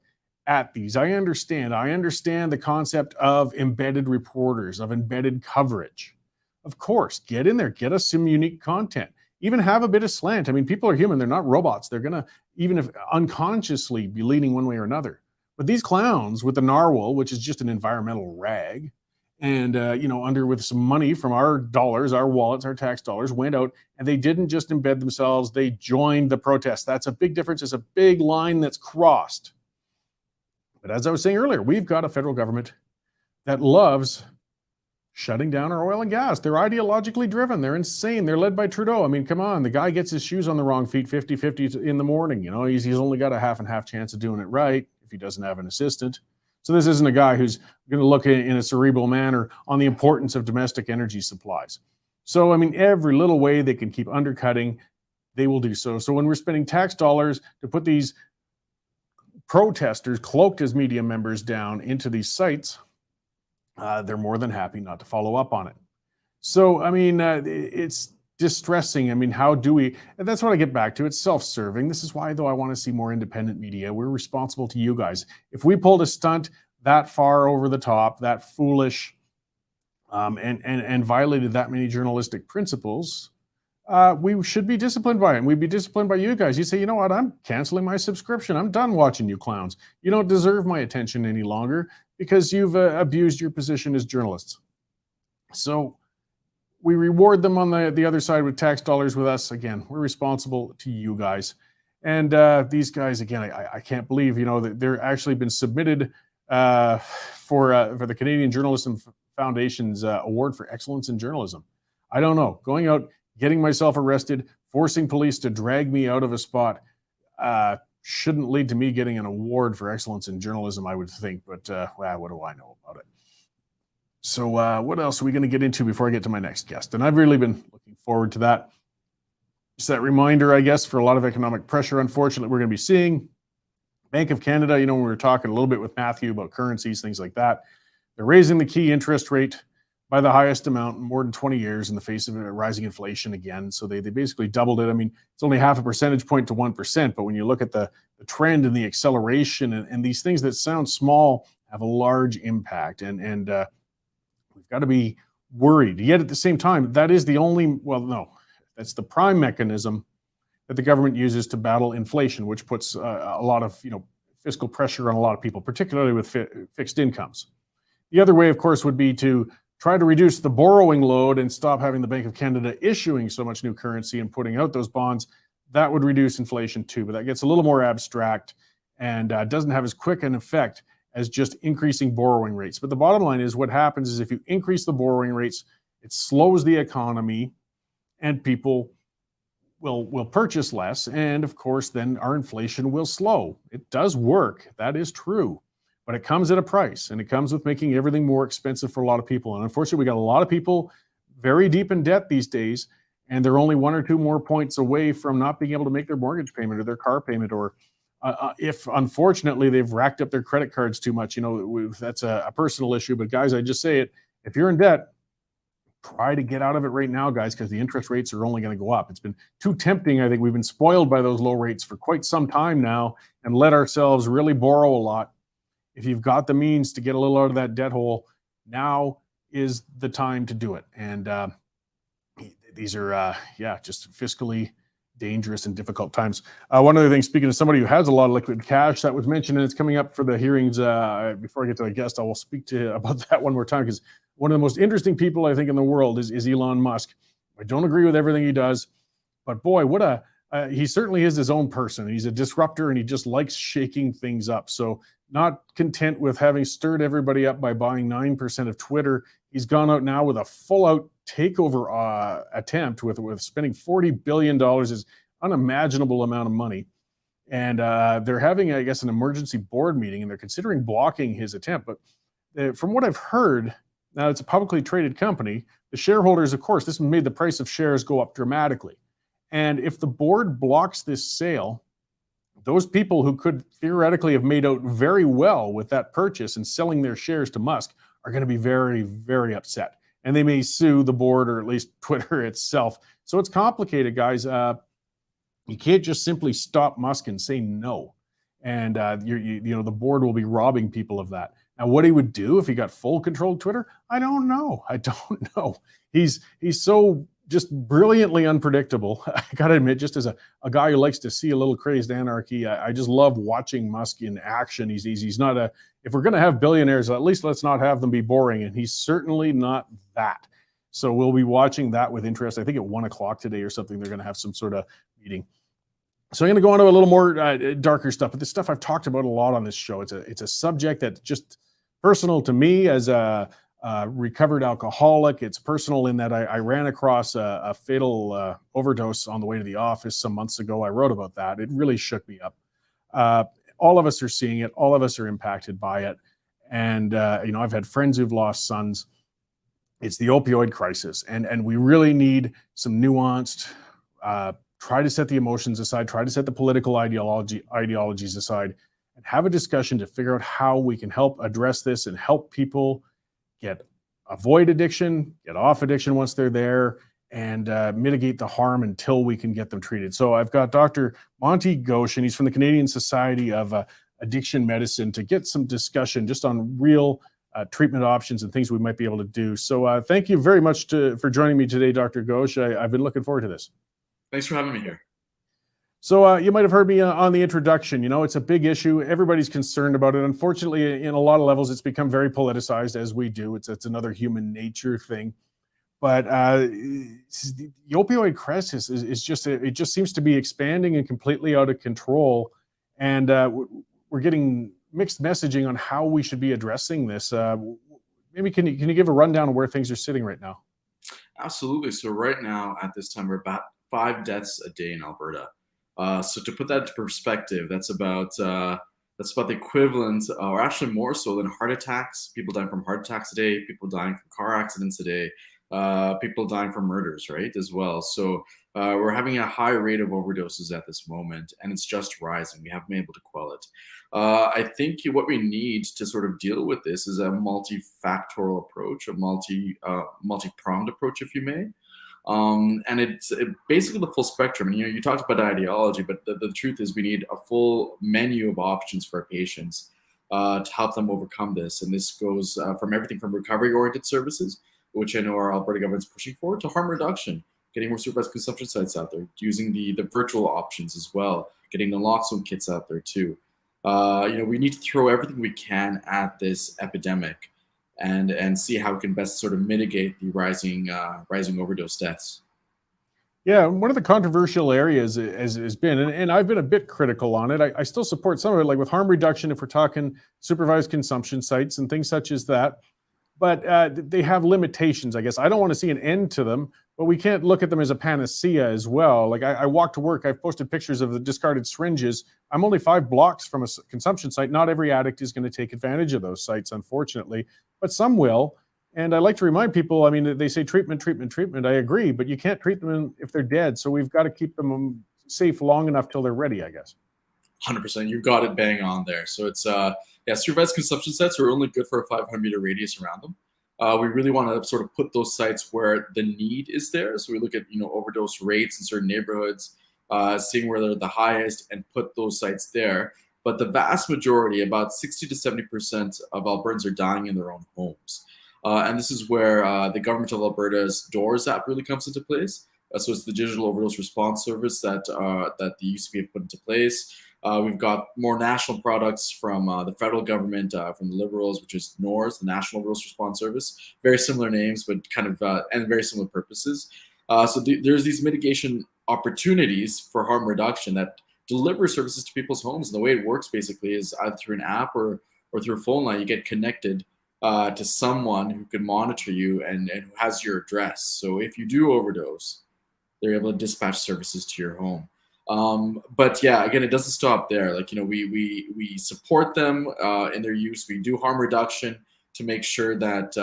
at these. I understand the concept of embedded reporters, of embedded coverage. Of course, get in there, get us some unique content. Even have a bit of slant. I mean, people are human. They're not robots. They're going to, even if unconsciously, be leaning one way or another. But these clowns with the narwhal, which is just an environmental rag, and, with some money from our dollars, our wallets, our tax dollars, went out, and they didn't just embed themselves. They joined the protest. That's a big difference. It's a big line that's crossed. But as I was saying earlier, we've got a federal government that loves shutting down our oil and gas. They're ideologically driven. They're insane. They're led by Trudeau. I mean, come on. The guy gets his shoes on the wrong feet 50-50 in the morning. He's only got a half and half chance of doing it right if he doesn't have an assistant. So this isn't a guy who's going to look in a cerebral manner on the importance of domestic energy supplies. So, I mean, every little way they can keep undercutting, they will do so. So when we're spending tax dollars to put these protesters cloaked as media members down into these sites, they're more than happy not to follow up on it. So, I mean, it's distressing. I mean, how do we, and that's what I get back to. It's self-serving. This is why, though, I want to see more independent media. We're responsible to you guys. If we pulled a stunt that far over the top, that foolish, and violated that many journalistic principles, we should be disciplined by it. And we'd be disciplined by you guys. You say, you know what? I'm canceling my subscription. I'm done watching you clowns. You don't deserve my attention any longer, because you've abused your position as journalists. So we reward them on the other side with tax dollars. With us, again, we're responsible to you guys. And these guys, again, I can't believe, that they're actually been submitted for the Canadian Journalism Foundation's Award for Excellence in Journalism. I don't know. Going out, getting myself arrested, forcing police to drag me out of a spot, shouldn't lead to me getting an award for excellence in journalism, I would think. But what do I know about it? So what else are we going to get into before I get to my next guest? And I've really been looking forward to that. Just that reminder, I guess, for a lot of economic pressure, unfortunately, we're going to be seeing. Bank of Canada, when we were talking a little bit with Matthew about currencies, things like that, they're raising the key interest rate by the highest amount in more than 20 years in the face of rising inflation again. So they basically doubled it. I mean, it's only half a percentage point to 1%, but when you look at the trend and the acceleration and these things that sound small have a large impact. And we've got to be worried. Yet at the same time, that is the only, well, no, that's the prime mechanism that the government uses to battle inflation, which puts a lot of fiscal pressure on a lot of people, particularly with fixed incomes. The other way, of course, would be to try to reduce the borrowing load and stop having the Bank of Canada issuing so much new currency and putting out those bonds. That would reduce inflation too, but that gets a little more abstract and doesn't have as quick an effect as just increasing borrowing rates. But the bottom line is what happens is if you increase the borrowing rates, it slows the economy and people will purchase less. And of course, then our inflation will slow. It does work. That is true. But it comes at a price, and it comes with making everything more expensive for a lot of people. And unfortunately, we got a lot of people very deep in debt these days, and they're only 1 or 2 more points away from not being able to make their mortgage payment or their car payment, or if unfortunately they've racked up their credit cards too much. That's a personal issue. But guys, I just say it: if you're in debt, try to get out of it right now, guys, because the interest rates are only going to go up. It's been too tempting. I think we've been spoiled by those low rates for quite some time now and let ourselves really borrow a lot. If you've got the means to get a little out of that debt hole, now is the time to do it. And these are, just fiscally dangerous and difficult times. One other thing, speaking of somebody who has a lot of liquid cash, that was mentioned, and it's coming up for the hearings. Before I get to a guest, I will speak to about that one more time, because one of the most interesting people I think in the world is Elon Musk. I don't agree with everything he does, but boy, he certainly is his own person. He's a disruptor, and he just likes shaking things up. So not content with having stirred everybody up by buying 9% of Twitter, he's gone out now with a full-out takeover attempt with spending $40 billion, is unimaginable amount of money. And they're having, I guess, an emergency board meeting, and they're considering blocking his attempt. But from what I've heard, now it's a publicly traded company, the shareholders, of course, this made the price of shares go up dramatically. And if the board blocks this sale, those people who could theoretically have made out very well with that purchase and selling their shares to Musk are going to be very, very upset. And they may sue the board, or at least Twitter itself. So it's complicated, guys. You can't just simply stop Musk and say no. And the board will be robbing people of that. Now, what he would do if he got full control of Twitter, I don't know. He's so just brilliantly unpredictable. I gotta admit, just as a guy who likes to see a little crazed anarchy, I just love watching Musk in action. He's not if we're gonna have billionaires, at least let's not have them be boring, and he's certainly not that. So we'll be watching that with interest. I think at 1 o'clock today or something, they're gonna have some sort of meeting. So I'm gonna go on to a little more darker stuff, but this stuff I've talked about a lot on this show. It's a subject that's just personal to me as a recovered alcoholic. It's personal in that I ran across a fatal overdose on the way to the office some months ago. I wrote about that. It really shook me up. All of us are seeing it. All of us are impacted by it. And, I've had friends who've lost sons. It's the opioid crisis. And we really need some nuanced, try to set the emotions aside, try to set the political ideologies aside, and have a discussion to figure out how we can help address this and help people avoid addiction, get off addiction once they're there, and mitigate the harm until we can get them treated. So I've got Dr. Monty Ghosh, and he's from the Canadian Society of Addiction Medicine, to get some discussion just on real treatment options and things we might be able to do. So thank you very much for joining me today, Dr. Ghosh. I've been looking forward to this. Thanks for having me here. So you might have heard me on the introduction. It's a big issue. Everybody's concerned about it. Unfortunately, in a lot of levels, it's become very politicized, as we do. It's another human nature thing. But the opioid crisis is just seems to be expanding and completely out of control. And we're getting mixed messaging on how we should be addressing this. Maybe can you give a rundown of where things are sitting right now? Absolutely. So right now, at this time, we're about 5 deaths a day in Alberta. So to put that into perspective, that's about the equivalent, or actually more so than heart attacks. People dying from heart attacks a day, people dying from car accidents a day. people dying from murders, right, as well. So we're having a high rate of overdoses at this moment, and it's just rising. We haven't been able to quell it. I think what we need to sort of deal with this is a multifactorial approach, a multi-pronged approach, if you may. And it's basically the full spectrum. And you talked about ideology, but the truth is we need a full menu of options for our patients to help them overcome this. And this goes from everything from recovery-oriented services, which I know our Alberta government's pushing for, to harm reduction, getting more supervised consumption sites out there, using the virtual options as well, getting naloxone kits out there too. We need to throw everything we can at this epidemic and see how we can best sort of mitigate the rising overdose deaths. Yeah, one of the controversial areas has been, and I've been a bit critical on it. I still support some of it, like with harm reduction, if we're talking supervised consumption sites and things such as that. But they have limitations, I guess. I don't want to see an end to them, but we can't look at them as a panacea as well. Like I walk to work, I've posted pictures of the discarded syringes. I'm only 5 blocks from a consumption site. Not every addict is going to take advantage of those sites, unfortunately, but some will. And I like to remind people, I mean, they say treatment, treatment, treatment. I agree, but you can't treat them if they're dead. So we've got to keep them safe long enough till they're ready, I guess. 100%. You've got it bang on there. So it's, supervised consumption sites are only good for a 500-meter radius around them. We really want to sort of put those sites where the need is there. So we look at, overdose rates in certain neighborhoods, seeing where they're the highest and put those sites there. But the vast majority, about 60 to 70% of Albertans are dying in their own homes. And this is where the government of Alberta's DOORS app really comes into place. So it's the digital overdose response service that the UCP have put into place. We've got more national products from the federal government, from the Liberals, which is NORS, the National Overdose Response Service. Very similar names, but kind of and very similar purposes. There's these mitigation opportunities for harm reduction that deliver services to people's homes. And the way it works basically is either through an app or through a phone line. You get connected to someone who can monitor you and who has your address. So if you do overdose, they're able to dispatch services to your home. But yeah, again, it doesn't stop there. Like, we support them in their use. We do harm reduction to make sure that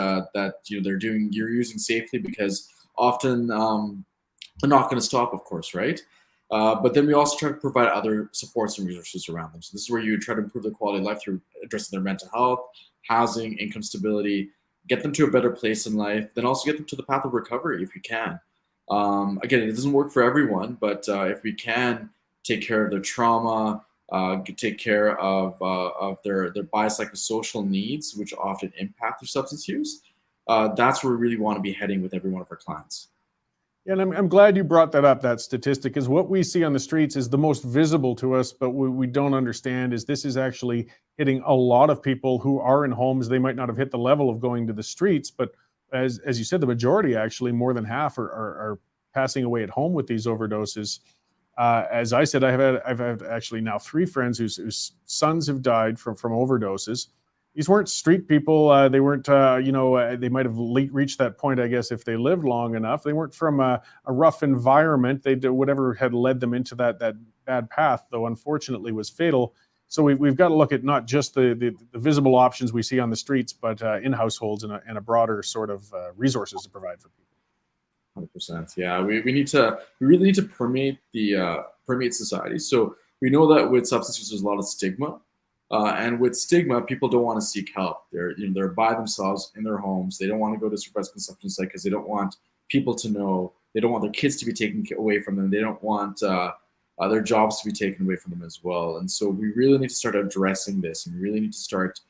you're using safely, because often they're not going to stop, of course, right? But then we also try to provide other supports and resources around them. So this is where you try to improve their quality of life through addressing their mental health, housing, income stability, get them to a better place in life, then also get them to the path of recovery if you can. Again, it doesn't work for everyone, but if we can take care of their trauma, take care of their biopsychosocial needs, which often impact their substance use, that's where we really want to be heading with every one of our clients. Yeah, and I'm glad you brought that up, that statistic, because what we see on the streets is the most visible to us, but we don't understand is this is actually hitting a lot of people who are in homes. They might not have hit the level of going to the streets, but as you said, the majority, actually more than half, are passing away at home with these overdoses. As I said, I've had actually now 3 friends whose sons have died from overdoses. These weren't street people. They weren't, they might have reached that point, I guess, if they lived long enough. They weren't from a rough environment. They did whatever had led them into that bad path, though unfortunately was fatal. So we've got to look at not just the visible options we see on the streets, but in households and a broader sort of resources to provide for people. 100%. Yeah, we really need to permeate society. So we know that with substance use, there's a lot of stigma. And with stigma, people don't want to seek help. They're by themselves in their homes. They don't want to go to a supervised consumption site because they don't want people to know. They don't want their kids to be taken away from them. They don't want their jobs to be taken away from them as well. And so we really need to start addressing this, and really need to start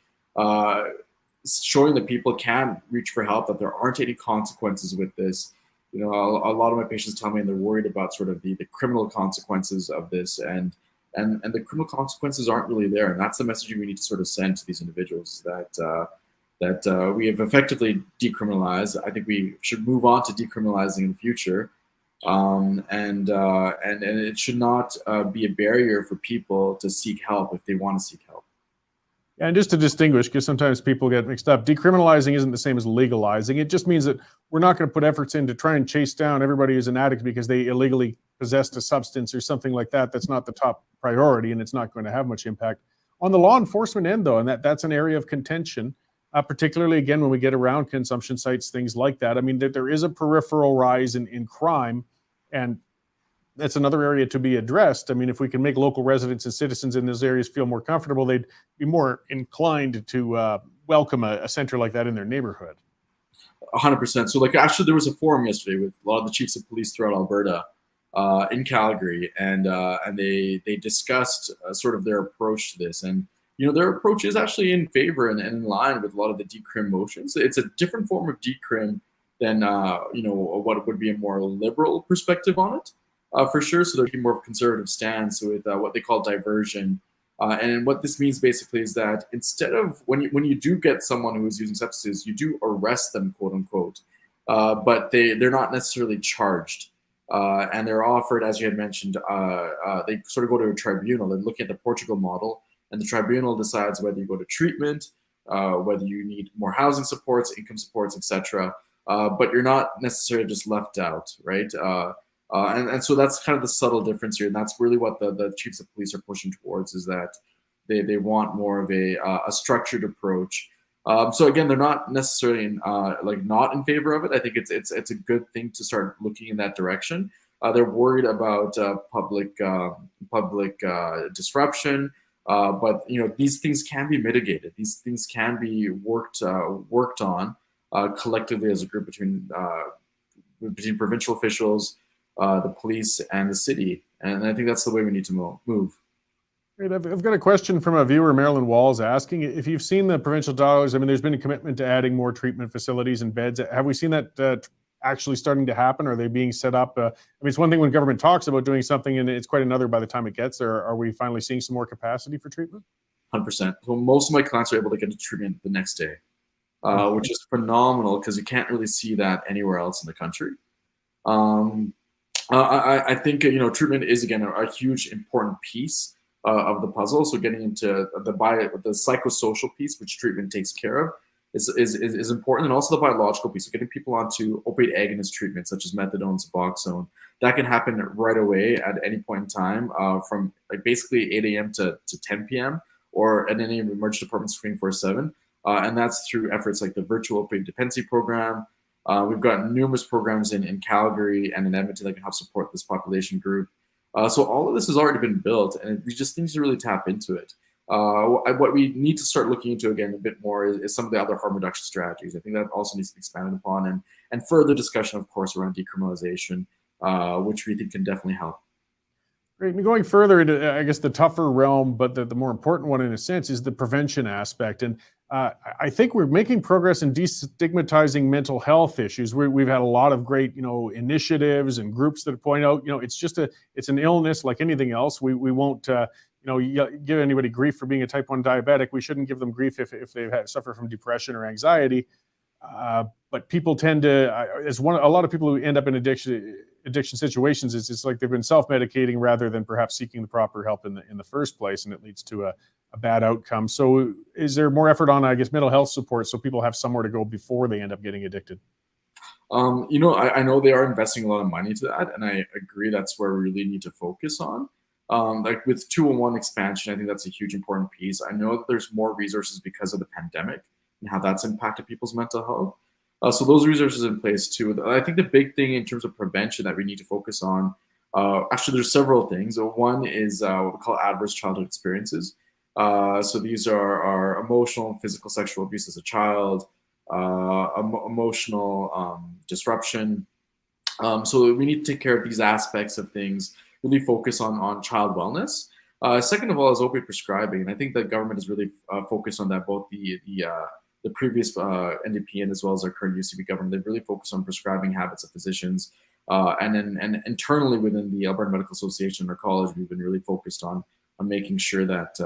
showing that people can reach for help, that there aren't any consequences with this. A lot of my patients tell me, and they're worried about sort of the criminal consequences of this, and the criminal consequences aren't really there. And that's the message we need to sort of send to these individuals, that we have effectively decriminalized. I think we should move on to decriminalizing in the future. And it should not be a barrier for people to seek help if they want to seek help. And just to distinguish, because sometimes people get mixed up, decriminalizing isn't the same as legalizing. It just means that we're not going to put efforts in to try and chase down everybody who's an addict because they illegally possessed a substance or something like that. That's not the top priority, and it's not going to have much impact. On the law enforcement end, though, and that's an area of contention, particularly, again, when we get around consumption sites, things like that. I mean, there is a peripheral rise in crime, and that's another area to be addressed. I mean, if we can make local residents and citizens in those areas feel more comfortable, they'd be more inclined to welcome a center like that in their neighborhood. 100%. So like actually there was a forum yesterday with a lot of the chiefs of police throughout Alberta in Calgary, and they discussed sort of their approach to this. And their approach is actually in favor and in line with a lot of the decrim motions. It's a different form of decrim than what would be a more liberal perspective on it, for sure. So there'd be more of a conservative stance with what they call diversion. And what this means basically is that instead of when you do get someone who is using substances, you do arrest them, quote unquote, but they're not necessarily charged, and they're offered, as you had mentioned, they sort of go to a tribunal. They're looking at the Portugal model, and the tribunal decides whether you go to treatment, whether you need more housing supports, income supports, etc. But you're not necessarily just left out, right? And so that's kind of the subtle difference here, and that's really what the chiefs of police are pushing towards, is that they want more of a structured approach. So again, they're not necessarily not in favor of it. I think it's a good thing to start looking in that direction. They're worried about public disruption, but these things can be mitigated. These things can be worked on collectively as a group between provincial officials, the police, and the city. And I think that's the way we need to move. Great. I've got a question from a viewer, Marilyn Walls, asking if you've seen the provincial dollars. I mean, there's been a commitment to adding more treatment facilities and beds. Have we seen that actually starting to happen? Are they being set up? I mean, it's one thing when government talks about doing something, and it's quite another by the time it gets there. Are we finally seeing some more capacity for treatment? 100%. So most of my clients are able to get a treatment the next day, which is phenomenal because you can't really see that anywhere else in the country. I think treatment is again a huge important piece of the puzzle. So getting into the psychosocial piece, which treatment takes care of, is important, and also the biological piece. So getting people onto opioid agonist treatment such as methadone, Suboxone, that can happen right away at any point in time, from like basically 8 a.m. to 10 p.m. or at any emergency departments 24/7, and that's through efforts like the virtual opioid dependency program. We've got numerous programs in Calgary and in Edmonton that can help support this population group. So all of this has already been built, and we just need to really tap into it. What we need to start looking into again a bit more is some of the other harm reduction strategies. I think that also needs to be expanded upon, and further discussion, of course, around decriminalization, which we think can definitely help. Great. And going further into, I guess, the tougher realm, but the more important one in a sense is the prevention aspect. And I think we're making progress in destigmatizing mental health issues. We've had a lot of great, initiatives and groups that point out, it's an illness like anything else. We won't, give anybody grief for being a type 1 diabetic. We shouldn't give them grief if they suffer from depression or anxiety. But people tend to, a lot of people who end up in addiction situations, it's like they've been self-medicating rather than perhaps seeking the proper help in the first place, and it leads to a bad outcome. So is there more effort on, I guess, mental health support so people have somewhere to go before they end up getting addicted? I know they are investing a lot of money to that, and I agree that's where we really need to focus on. Like with 201 expansion, I think that's a huge important piece. I know that there's more resources because of the pandemic and how that's impacted people's mental health. So those resources in place too. I think the big thing in terms of prevention that we need to focus on, actually there's several things. One is what we call adverse childhood experiences. So these are emotional and physical sexual abuse as a child, emotional disruption. So we need to take care of these aspects of things, really focus on child wellness. Second of all is opioid prescribing. And I think the government is really focused on that, both the previous NDP and as well as our current UCP government. They've really focused on prescribing habits of physicians. And internally within the Alberta Medical Association or college, we've been really focused on making sure that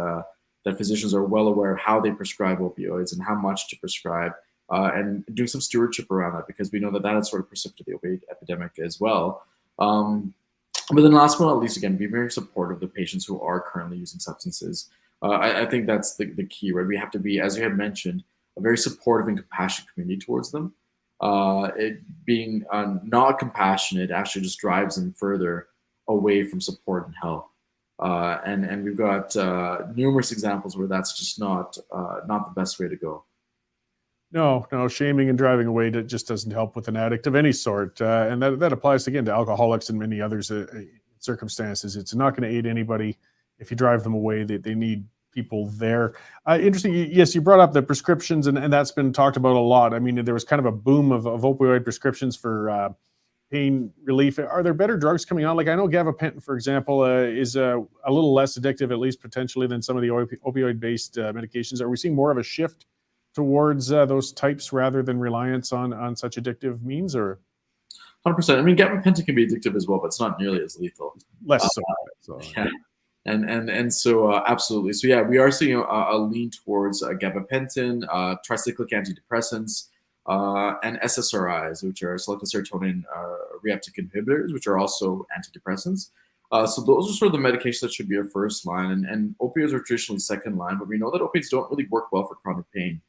that physicians are well aware of how they prescribe opioids and how much to prescribe, and doing some stewardship around that, because we know that has sort of precipitated the opioid epidemic as well. But then last but not least, again, be very supportive of the patients who are currently using substances. I think that's the key, right? We have to be, as you had mentioned, a very supportive and compassionate community towards them. It being not compassionate actually just drives them further away from support and help. And we've got numerous examples where that's just not the best way to go. No, shaming and driving away just doesn't help with an addict of any sort. And that applies, again, to alcoholics and many others circumstances. It's not going to aid anybody if you drive them away. They need people there. Interesting. Yes, you brought up the prescriptions, and that's been talked about a lot. I mean, there was kind of a boom of opioid prescriptions for pain relief. Are there better drugs coming on? Like, I know gabapentin, for example, is a little less addictive, at least potentially, than some of the opioid-based medications. Are we seeing more of a shift towards those types rather than reliance on such addictive means, or 100%? I mean, gabapentin can be addictive as well, but it's not nearly as lethal. less so? Yeah. And so absolutely. So yeah, we are seeing a lean towards gabapentin, tricyclic antidepressants, and SSRIs, which are selective serotonin reuptake inhibitors, which are also antidepressants. So those are sort of the medications that should be our first line, and opioids are traditionally second line, but we know that opioids don't really work well for chronic pain.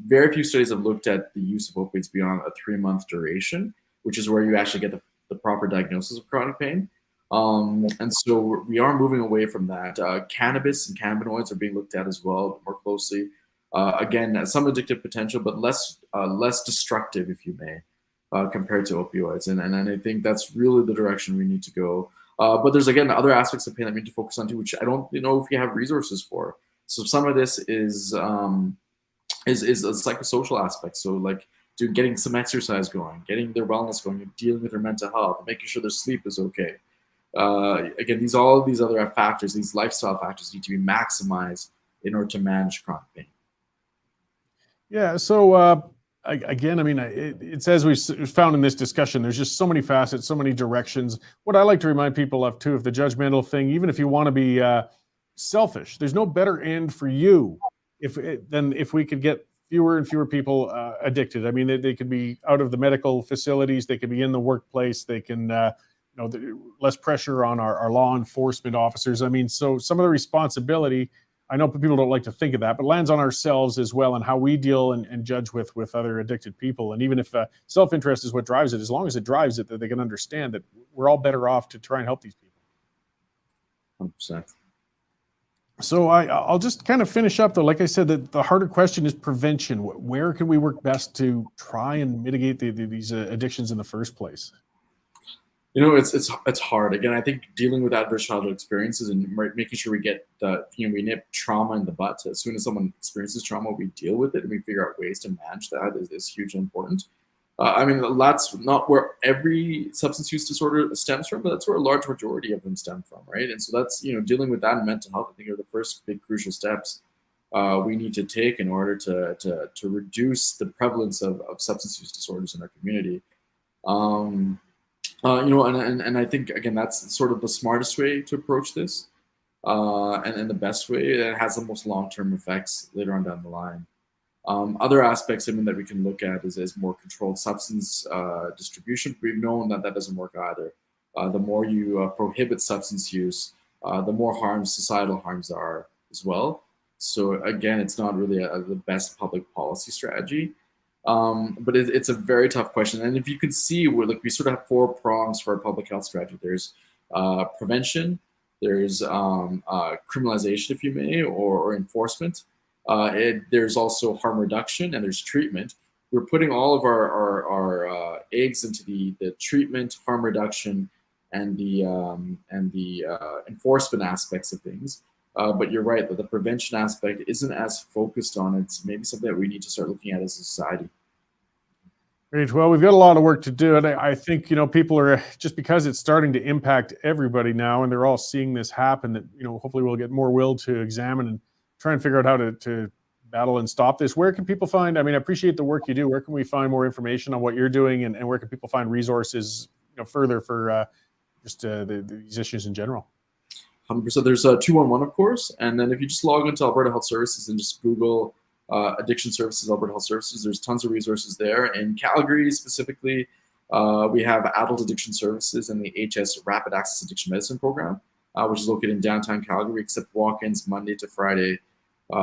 Very few studies have looked at the use of opioids beyond a 3-month duration, which is where you actually get the proper diagnosis of chronic pain. And so we are moving away from that. Cannabis and cannabinoids are being looked at as well more closely. Again, some addictive potential, but less destructive, if you may, compared to opioids. And I think that's really the direction we need to go. But there's, again, other aspects of pain that we need to focus on too, which I don't know if you have resources for. So some of this is a psychosocial aspect. So like getting some exercise going, getting their wellness going, dealing with their mental health, making sure their sleep is okay. Again, all of these other factors, these lifestyle factors, need to be maximized in order to manage chronic pain. Yeah. So again, I mean, it's as we found in this discussion, there's just so many facets, so many directions. What I like to remind people of too, of the judgmental thing, even if you want to be selfish, there's no better end for you than if we could get fewer and fewer people addicted. I mean, they could be out of the medical facilities, they could be in the workplace, they can, less pressure on our law enforcement officers. I mean, so some of the responsibility, I know people don't like to think of that, but lands on ourselves as well, and how we deal and judge with other addicted people. And even if self-interest is what drives it, as long as it drives it, that they can understand that we're all better off to try and help these people. 100%. So I'll just kind of finish up though. Like I said, the harder question is prevention. Where can we work best to try and mitigate these addictions in the first place? It's hard. Again, I think dealing with adverse childhood experiences and making sure we get we nip trauma in the butt. As soon as someone experiences trauma, we deal with it and we figure out ways to manage that is hugely important. I mean, that's not where every substance use disorder stems from, but that's where a large majority of them stem from, right? And so that's, dealing with that and mental health, I think, are the first big crucial steps we need to take in order to reduce the prevalence of substance use disorders in our community. And I think, again, that's sort of the smartest way to approach this, and the best way. It has the most long-term effects later on down the line. Other aspects, that we can look at is more controlled substance distribution. We've known that doesn't work either. The more you prohibit substance use, the more societal harms are as well. So again, it's not really the best public policy strategy. But it's a very tough question. And if you can see, we sort of have 4 prongs for our public health strategy. There's prevention, there's criminalization, if you may, or enforcement. There's also harm reduction, and there's treatment. We're putting all of our eggs into the treatment, harm reduction, and the enforcement aspects of things. But you're right that the prevention aspect isn't as focused on. It's maybe something that we need to start looking at as a society. Great. Well, we've got a lot of work to do. And I think, people are, just because it's starting to impact everybody now, and they're all seeing this happen, that, hopefully we'll get more will to examine and try and figure out how to battle and stop this. Where can people find, I appreciate the work you do. Where can we find more information on what you're doing, and where can people find resources, further for these issues in general? 100%. There's 211, of course. And then if you just log into Alberta Health Services and just Google Addiction Services, Alberta Health Services, there's tons of resources there. In Calgary specifically, we have Adult Addiction Services and the HS Rapid Access Addiction Medicine Program, which is located in downtown Calgary, except walk-ins Monday to Friday, 8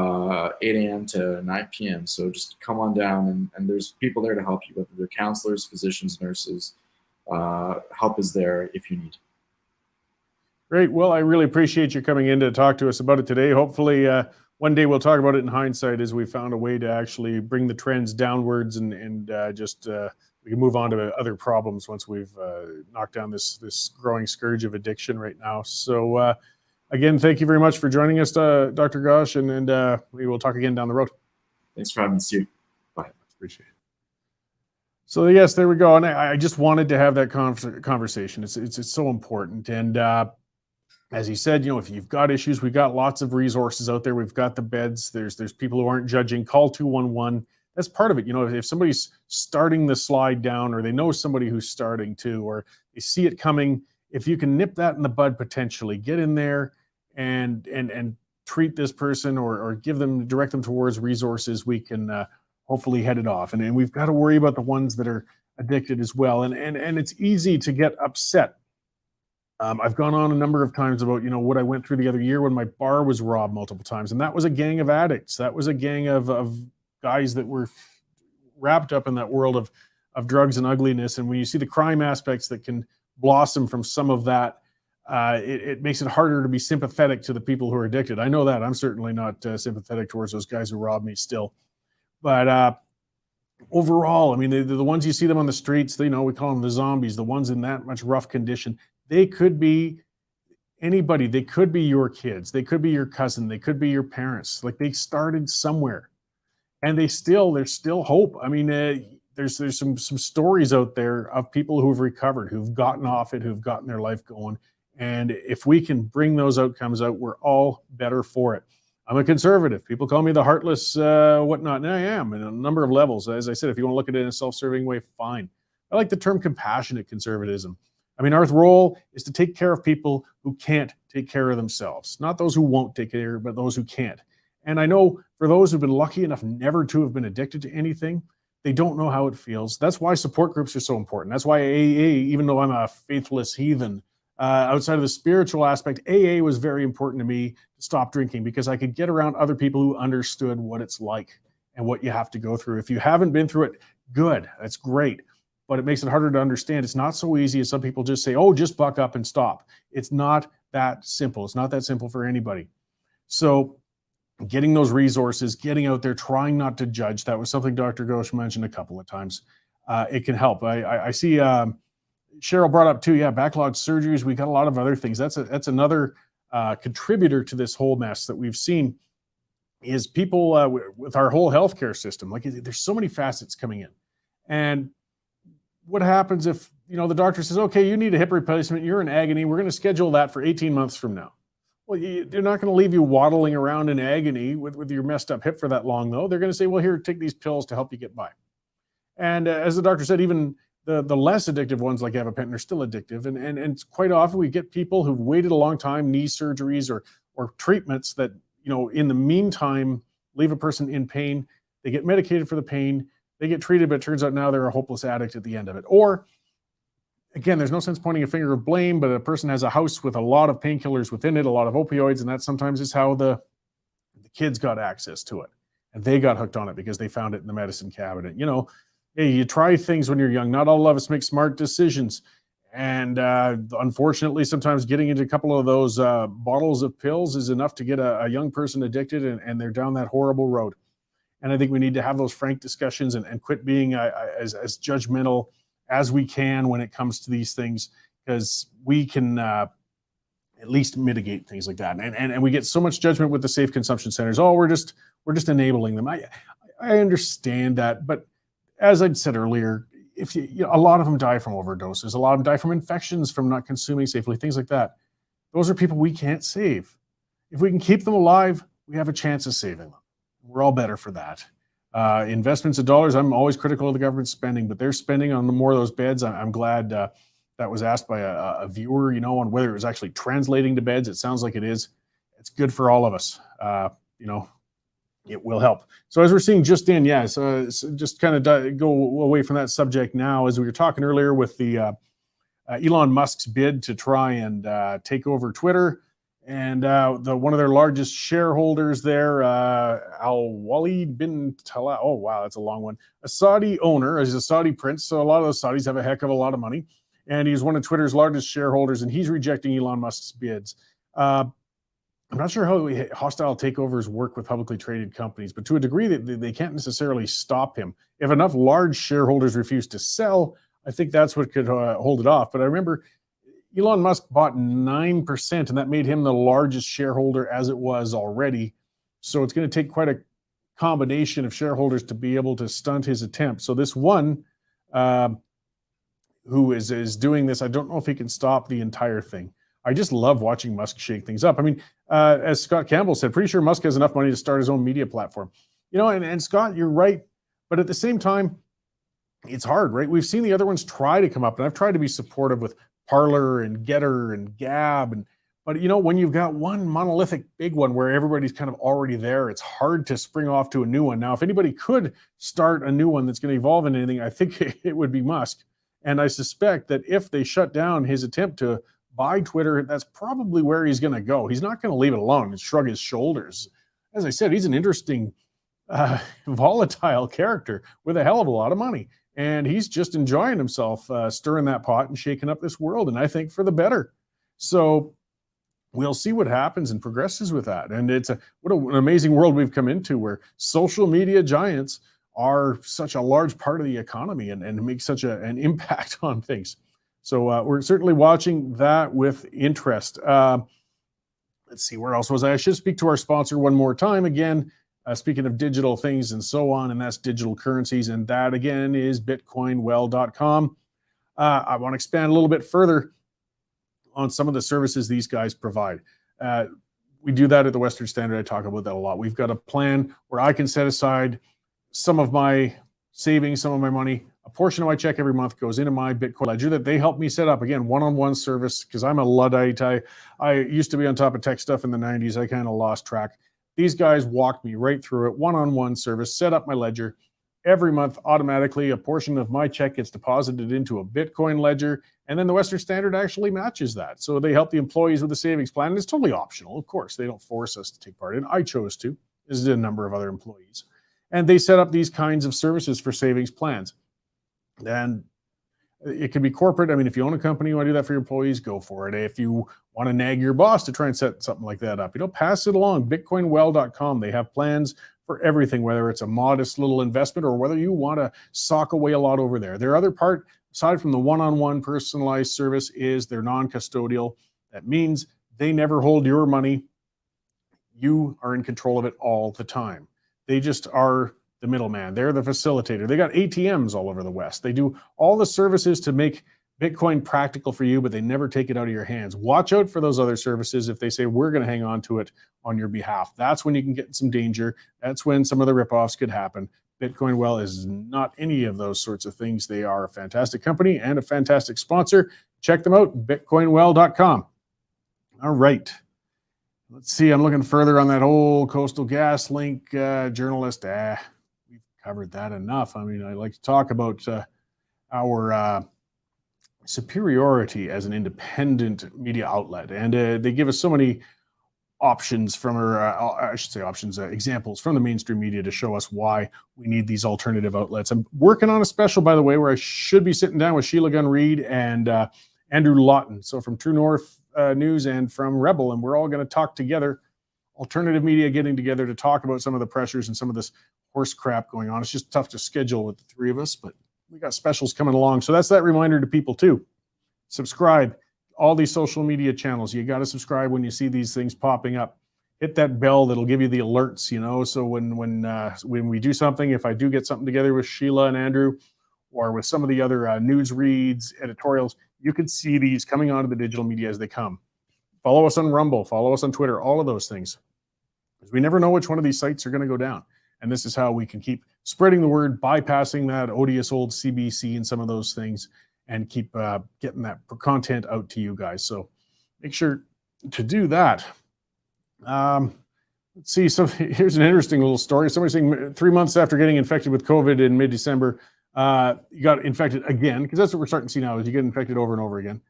a.m. to 9 p.m. So just come on down, and there's people there to help you, whether they're counselors, physicians, nurses. Help is there if you need. Great. Well, I really appreciate you coming in to talk to us about it today. Hopefully one day we'll talk about it in hindsight as we found a way to actually bring the trends downwards and we can move on to other problems once we've knocked down this growing scourge of addiction right now. So again, thank you very much for joining us, Dr. Ghosh, and we will talk again down the road. Thanks for having us here. Bye. Appreciate it. So yes, there we go. And I just wanted to have that conversation. It's so important. And as he said, if you've got issues, we've got lots of resources out there. We've got the beds. There's people who aren't judging. Call 211. That's part of it. If somebody's starting the slide down, or they know somebody who's starting to, or they see it coming, if you can nip that in the bud, potentially get in there and treat this person or direct them towards resources, we can hopefully head it off. And we've got to worry about the ones that are addicted as well. And it's easy to get upset. I've gone on a number of times about, what I went through the other year when my bar was robbed multiple times. And that was a gang of addicts. That was a gang of guys that were wrapped up in that world of drugs and ugliness. And when you see the crime aspects that can blossom from some of that, it makes it harder to be sympathetic to the people who are addicted. I know that. I'm certainly not sympathetic towards those guys who robbed me still. But overall, I mean, the ones you see them on the streets, we call them the zombies, the ones in that much rough condition. They could be anybody. They could be your kids. They could be your cousin. They could be your parents. Like, they started somewhere, and there's still hope. I mean, there's some stories out there of people who've recovered, who've gotten off it, who've gotten their life going. And if we can bring those outcomes out, we're all better for it. I'm a conservative. People call me the heartless whatnot, and I am in a number of levels. As I said, if you want to look at it in a self-serving way, fine. I like the term compassionate conservatism. I mean, our role is to take care of people who can't take care of themselves. Not those who won't take care, but those who can't. And I know for those who've been lucky enough never to have been addicted to anything, they don't know how it feels. That's why support groups are so important. That's why AA, even though I'm a faithless heathen, outside of the spiritual aspect, AA was very important to me to stop drinking, because I could get around other people who understood what it's like and what you have to go through. If you haven't been through it, good, that's great. But it makes it harder to understand. It's not so easy as some people just say, oh, just buck up and stop. It's not that simple. It's not that simple for anybody. So getting those resources, getting out there, trying not to judge. That was something Dr. Ghosh mentioned a couple of times. It can help. I see Cheryl brought up too, backlog surgeries. We got a lot of other things. That's another contributor to this whole mess that we've seen, is people with our whole healthcare system. Like, there's so many facets coming in. And what happens if, the doctor says, okay, you need a hip replacement, you're in agony, we're going to schedule that for 18 months from now. Well, they're not going to leave you waddling around in agony with your messed up hip for that long, though. They're going to say, well, here, take these pills to help you get by. And as the doctor said, even the less addictive ones like gabapentin are still addictive. And quite often we get people who've waited a long time, knee surgeries or treatments that, in the meantime, leave a person in pain. They get medicated for the pain. They get treated, but it turns out now they're a hopeless addict at the end of it. Or, again, there's no sense pointing a finger of blame, but a person has a house with a lot of painkillers within it, a lot of opioids, and that sometimes is how the kids got access to it. And they got hooked on it because they found it in the medicine cabinet. Hey, you try things when you're young. Not all of us make smart decisions. And unfortunately, sometimes getting into a couple of those bottles of pills is enough to get a young person addicted, and they're down that horrible road. And I think we need to have those frank discussions and quit being as judgmental as we can when it comes to these things, because we can at least mitigate things like that. And we get so much judgment with the safe consumption centers. Oh, we're just enabling them. I understand that, but as I said earlier, if a lot of them die from overdoses, a lot of them die from infections from not consuming safely, things like that. Those are people we can't save. If we can keep them alive, we have a chance of saving them. We're all better for that. Investments of dollars, I'm always critical of the government spending, but they're spending on more of those beds. I'm glad that was asked by a viewer, on whether it was actually translating to beds. It sounds like it is. It's good for all of us. It will help. So as we're seeing just in, so just kind of go away from that subject now, as we were talking earlier with the Elon Musk's bid to try and take over Twitter. And one of their largest shareholders there, Al-Walid bin Talal, oh wow, that's a long one, a Saudi owner, he's a Saudi prince, so a lot of those Saudis have a heck of a lot of money, and he's one of Twitter's largest shareholders, and he's rejecting Elon Musk's bids. I'm not sure how hostile takeovers work with publicly traded companies, but to a degree that they can't necessarily stop him. If enough large shareholders refuse to sell, I think that's what could hold it off. But I remember Elon Musk bought 9%, and that made him the largest shareholder as it was already. So it's going to take quite a combination of shareholders to be able to stunt his attempt. So this one who is doing this, I don't know if he can stop the entire thing. I just love watching Musk shake things up. I mean, as Scott Campbell said, pretty sure Musk has enough money to start his own media platform. You know, and Scott, you're right. But at the same time, it's hard, right? We've seen the other ones try to come up, and I've tried to be supportive with Parler and Getter and Gab. But, you know, when you've got one monolithic big one where everybody's kind of already there, it's hard to spring off to a new one. Now, if anybody could start a new one that's going to evolve into anything, I think it would be Musk. And I suspect that if they shut down his attempt to buy Twitter, that's probably where he's going to go. He's not going to leave it alone and shrug his shoulders. As I said, he's an interesting, volatile character with a hell of a lot of money. And he's just enjoying himself stirring that pot and shaking up this world. And I think for the better. So we'll see what happens and progresses with that. And it's what an amazing world we've come into, where social media giants are such a large part of the economy and make such an impact on things. So we're certainly watching that with interest. Let's see, where else was I? I should speak to our sponsor one more time. Again, speaking of digital things and so on, and that's digital currencies. And that, again, is bitcoinwell.com. I want to expand a little bit further on some of the services these guys provide. We do that at the Western Standard. I talk about that a lot. We've got a plan where I can set aside some of my savings, some of my money. A portion of my check every month goes into my Bitcoin ledger that they help me set up. Again, one-on-one service, because I'm a Luddite. I used to be on top of tech stuff in the 90s. I kind of lost track. These guys walked me right through it. One-on-one service, set up my ledger. Every month, automatically, a portion of my check gets deposited into a Bitcoin ledger, and then the Western Standard actually matches that. So they help the employees with the savings plan, and it's totally optional. Of course, they don't force us to take part in it. I chose to. This is a number of other employees. And they set up these kinds of services for savings plans. And it can be corporate. I mean, if you own a company, you want to do that for your employees, go for it. If you want to nag your boss to try and set something like that up, pass it along. Bitcoinwell.com. They have plans for everything, whether it's a modest little investment or whether you want to sock away a lot over there. Their other part, aside from the one-on-one personalized service, is they're non-custodial. That means they never hold your money. You are in control of it all the time. They just are the middleman. They're the facilitator. They got ATMs all over the West. They do all the services to make Bitcoin practical for you, but they never take it out of your hands. Watch out for those other services if they say, we're going to hang on to it on your behalf. That's when you can get in some danger. That's when some of the ripoffs could happen. Bitcoin Well is not any of those sorts of things. They are a fantastic company and a fantastic sponsor. Check them out, bitcoinwell.com. All right. Let's see. I'm looking further on that old Coastal GasLink journalist. We've covered that enough. I mean, I like to talk about our superiority as an independent media outlet. And they give us so many options from, examples from the mainstream media to show us why we need these alternative outlets. I'm working on a special, by the way, where I should be sitting down with Sheila Gunn Reid and Andrew Lawton. So from True North News and from Rebel, and we're all going to talk together, alternative media getting together to talk about some of the pressures and some of this horse crap going on. It's just tough to schedule with the three of us, but we got specials coming along. So that's that reminder to people too. Subscribe. All these social media channels. You got to subscribe when you see these things popping up. Hit that bell that'll give you the alerts, so when we do something, if I do get something together with Sheila and Andrew or with some of the other news reads, editorials, you can see these coming onto the digital media as they come. Follow us on Rumble, follow us on Twitter, all of those things. Because we never know which one of these sites are going to go down. And this is how we can keep spreading the word, bypassing that odious old CBC and some of those things, and keep getting that content out to you guys. So make sure to do that. Let's see. So here's an interesting little story. Somebody saying 3 months after getting infected with COVID in mid-December, you got infected again, because that's what we're starting to see now, is you get infected over and over again.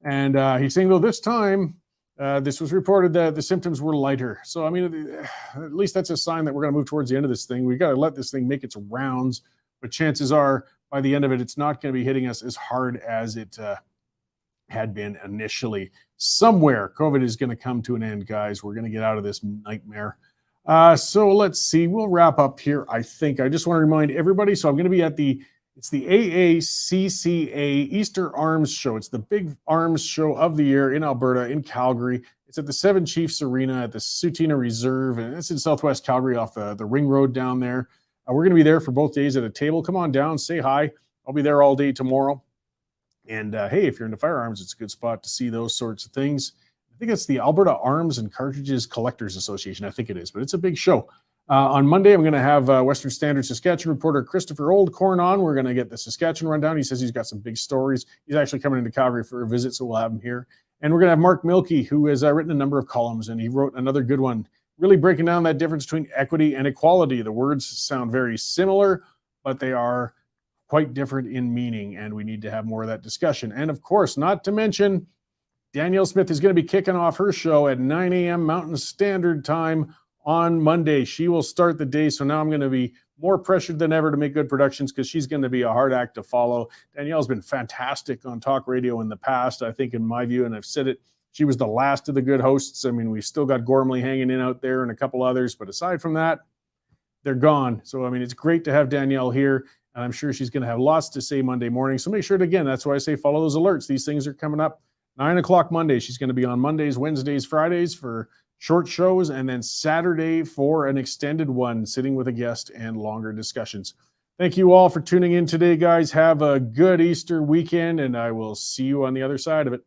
And he's saying, though, this time, this was reported that the symptoms were lighter. So, I mean, at least that's a sign that we're going to move towards the end of this thing. We've got to let this thing make its rounds, but chances are, by the end of it, it's not going to be hitting us as hard as it had been initially. Somewhere, COVID is going to come to an end, guys. We're going to get out of this nightmare. So let's see. We'll wrap up here, I think. I just want to remind everybody. So I'm going to be at it's the AACCA Easter Arms Show. It's the big arms show of the year in Alberta, in Calgary. It's at the Seven Chiefs Arena at the Sutina Reserve, and it's in Southwest Calgary off the ring road down there. We're going to be there for both days at a table. Come on down, say hi. I'll be there all day tomorrow. And hey, if you're into firearms, it's a good spot to see those sorts of things. I think it's the Alberta Arms and Cartridges Collectors Association. I think it is, but it's a big show. On Monday, I'm going to have Western Standard Saskatchewan reporter Christopher Oldcorn on. We're going to get the Saskatchewan rundown. He says he's got some big stories. He's actually coming into Calgary for a visit, so we'll have him here. And we're going to have Mark Milkey, who has written a number of columns, and he wrote another good one, really breaking down that difference between equity and equality. The words sound very similar, but they are quite different in meaning, and we need to have more of that discussion. And of course, not to mention, Danielle Smith is going to be kicking off her show at 9 a.m. Mountain Standard Time on Monday. She will start the day, so now I'm going to be more pressured than ever to make good productions because she's going to be a hard act to follow. Danielle's been fantastic on talk radio in the past, I think, in my view, and I've said it, she was the last of the good hosts. I mean, we've still got Gormley hanging in out there and a couple others, but aside from that, they're gone. So, I mean, it's great to have Danielle here, and I'm sure she's going to have lots to say Monday morning. So make sure to, again, that's why I say follow those alerts. These things are coming up. 9 o'clock Monday. She's going to be on Mondays, Wednesdays, Fridays for short shows, and then Saturday for an extended one, sitting with a guest and longer discussions. Thank you all for tuning in today, guys. Have a good Easter weekend, and I will see you on the other side of it.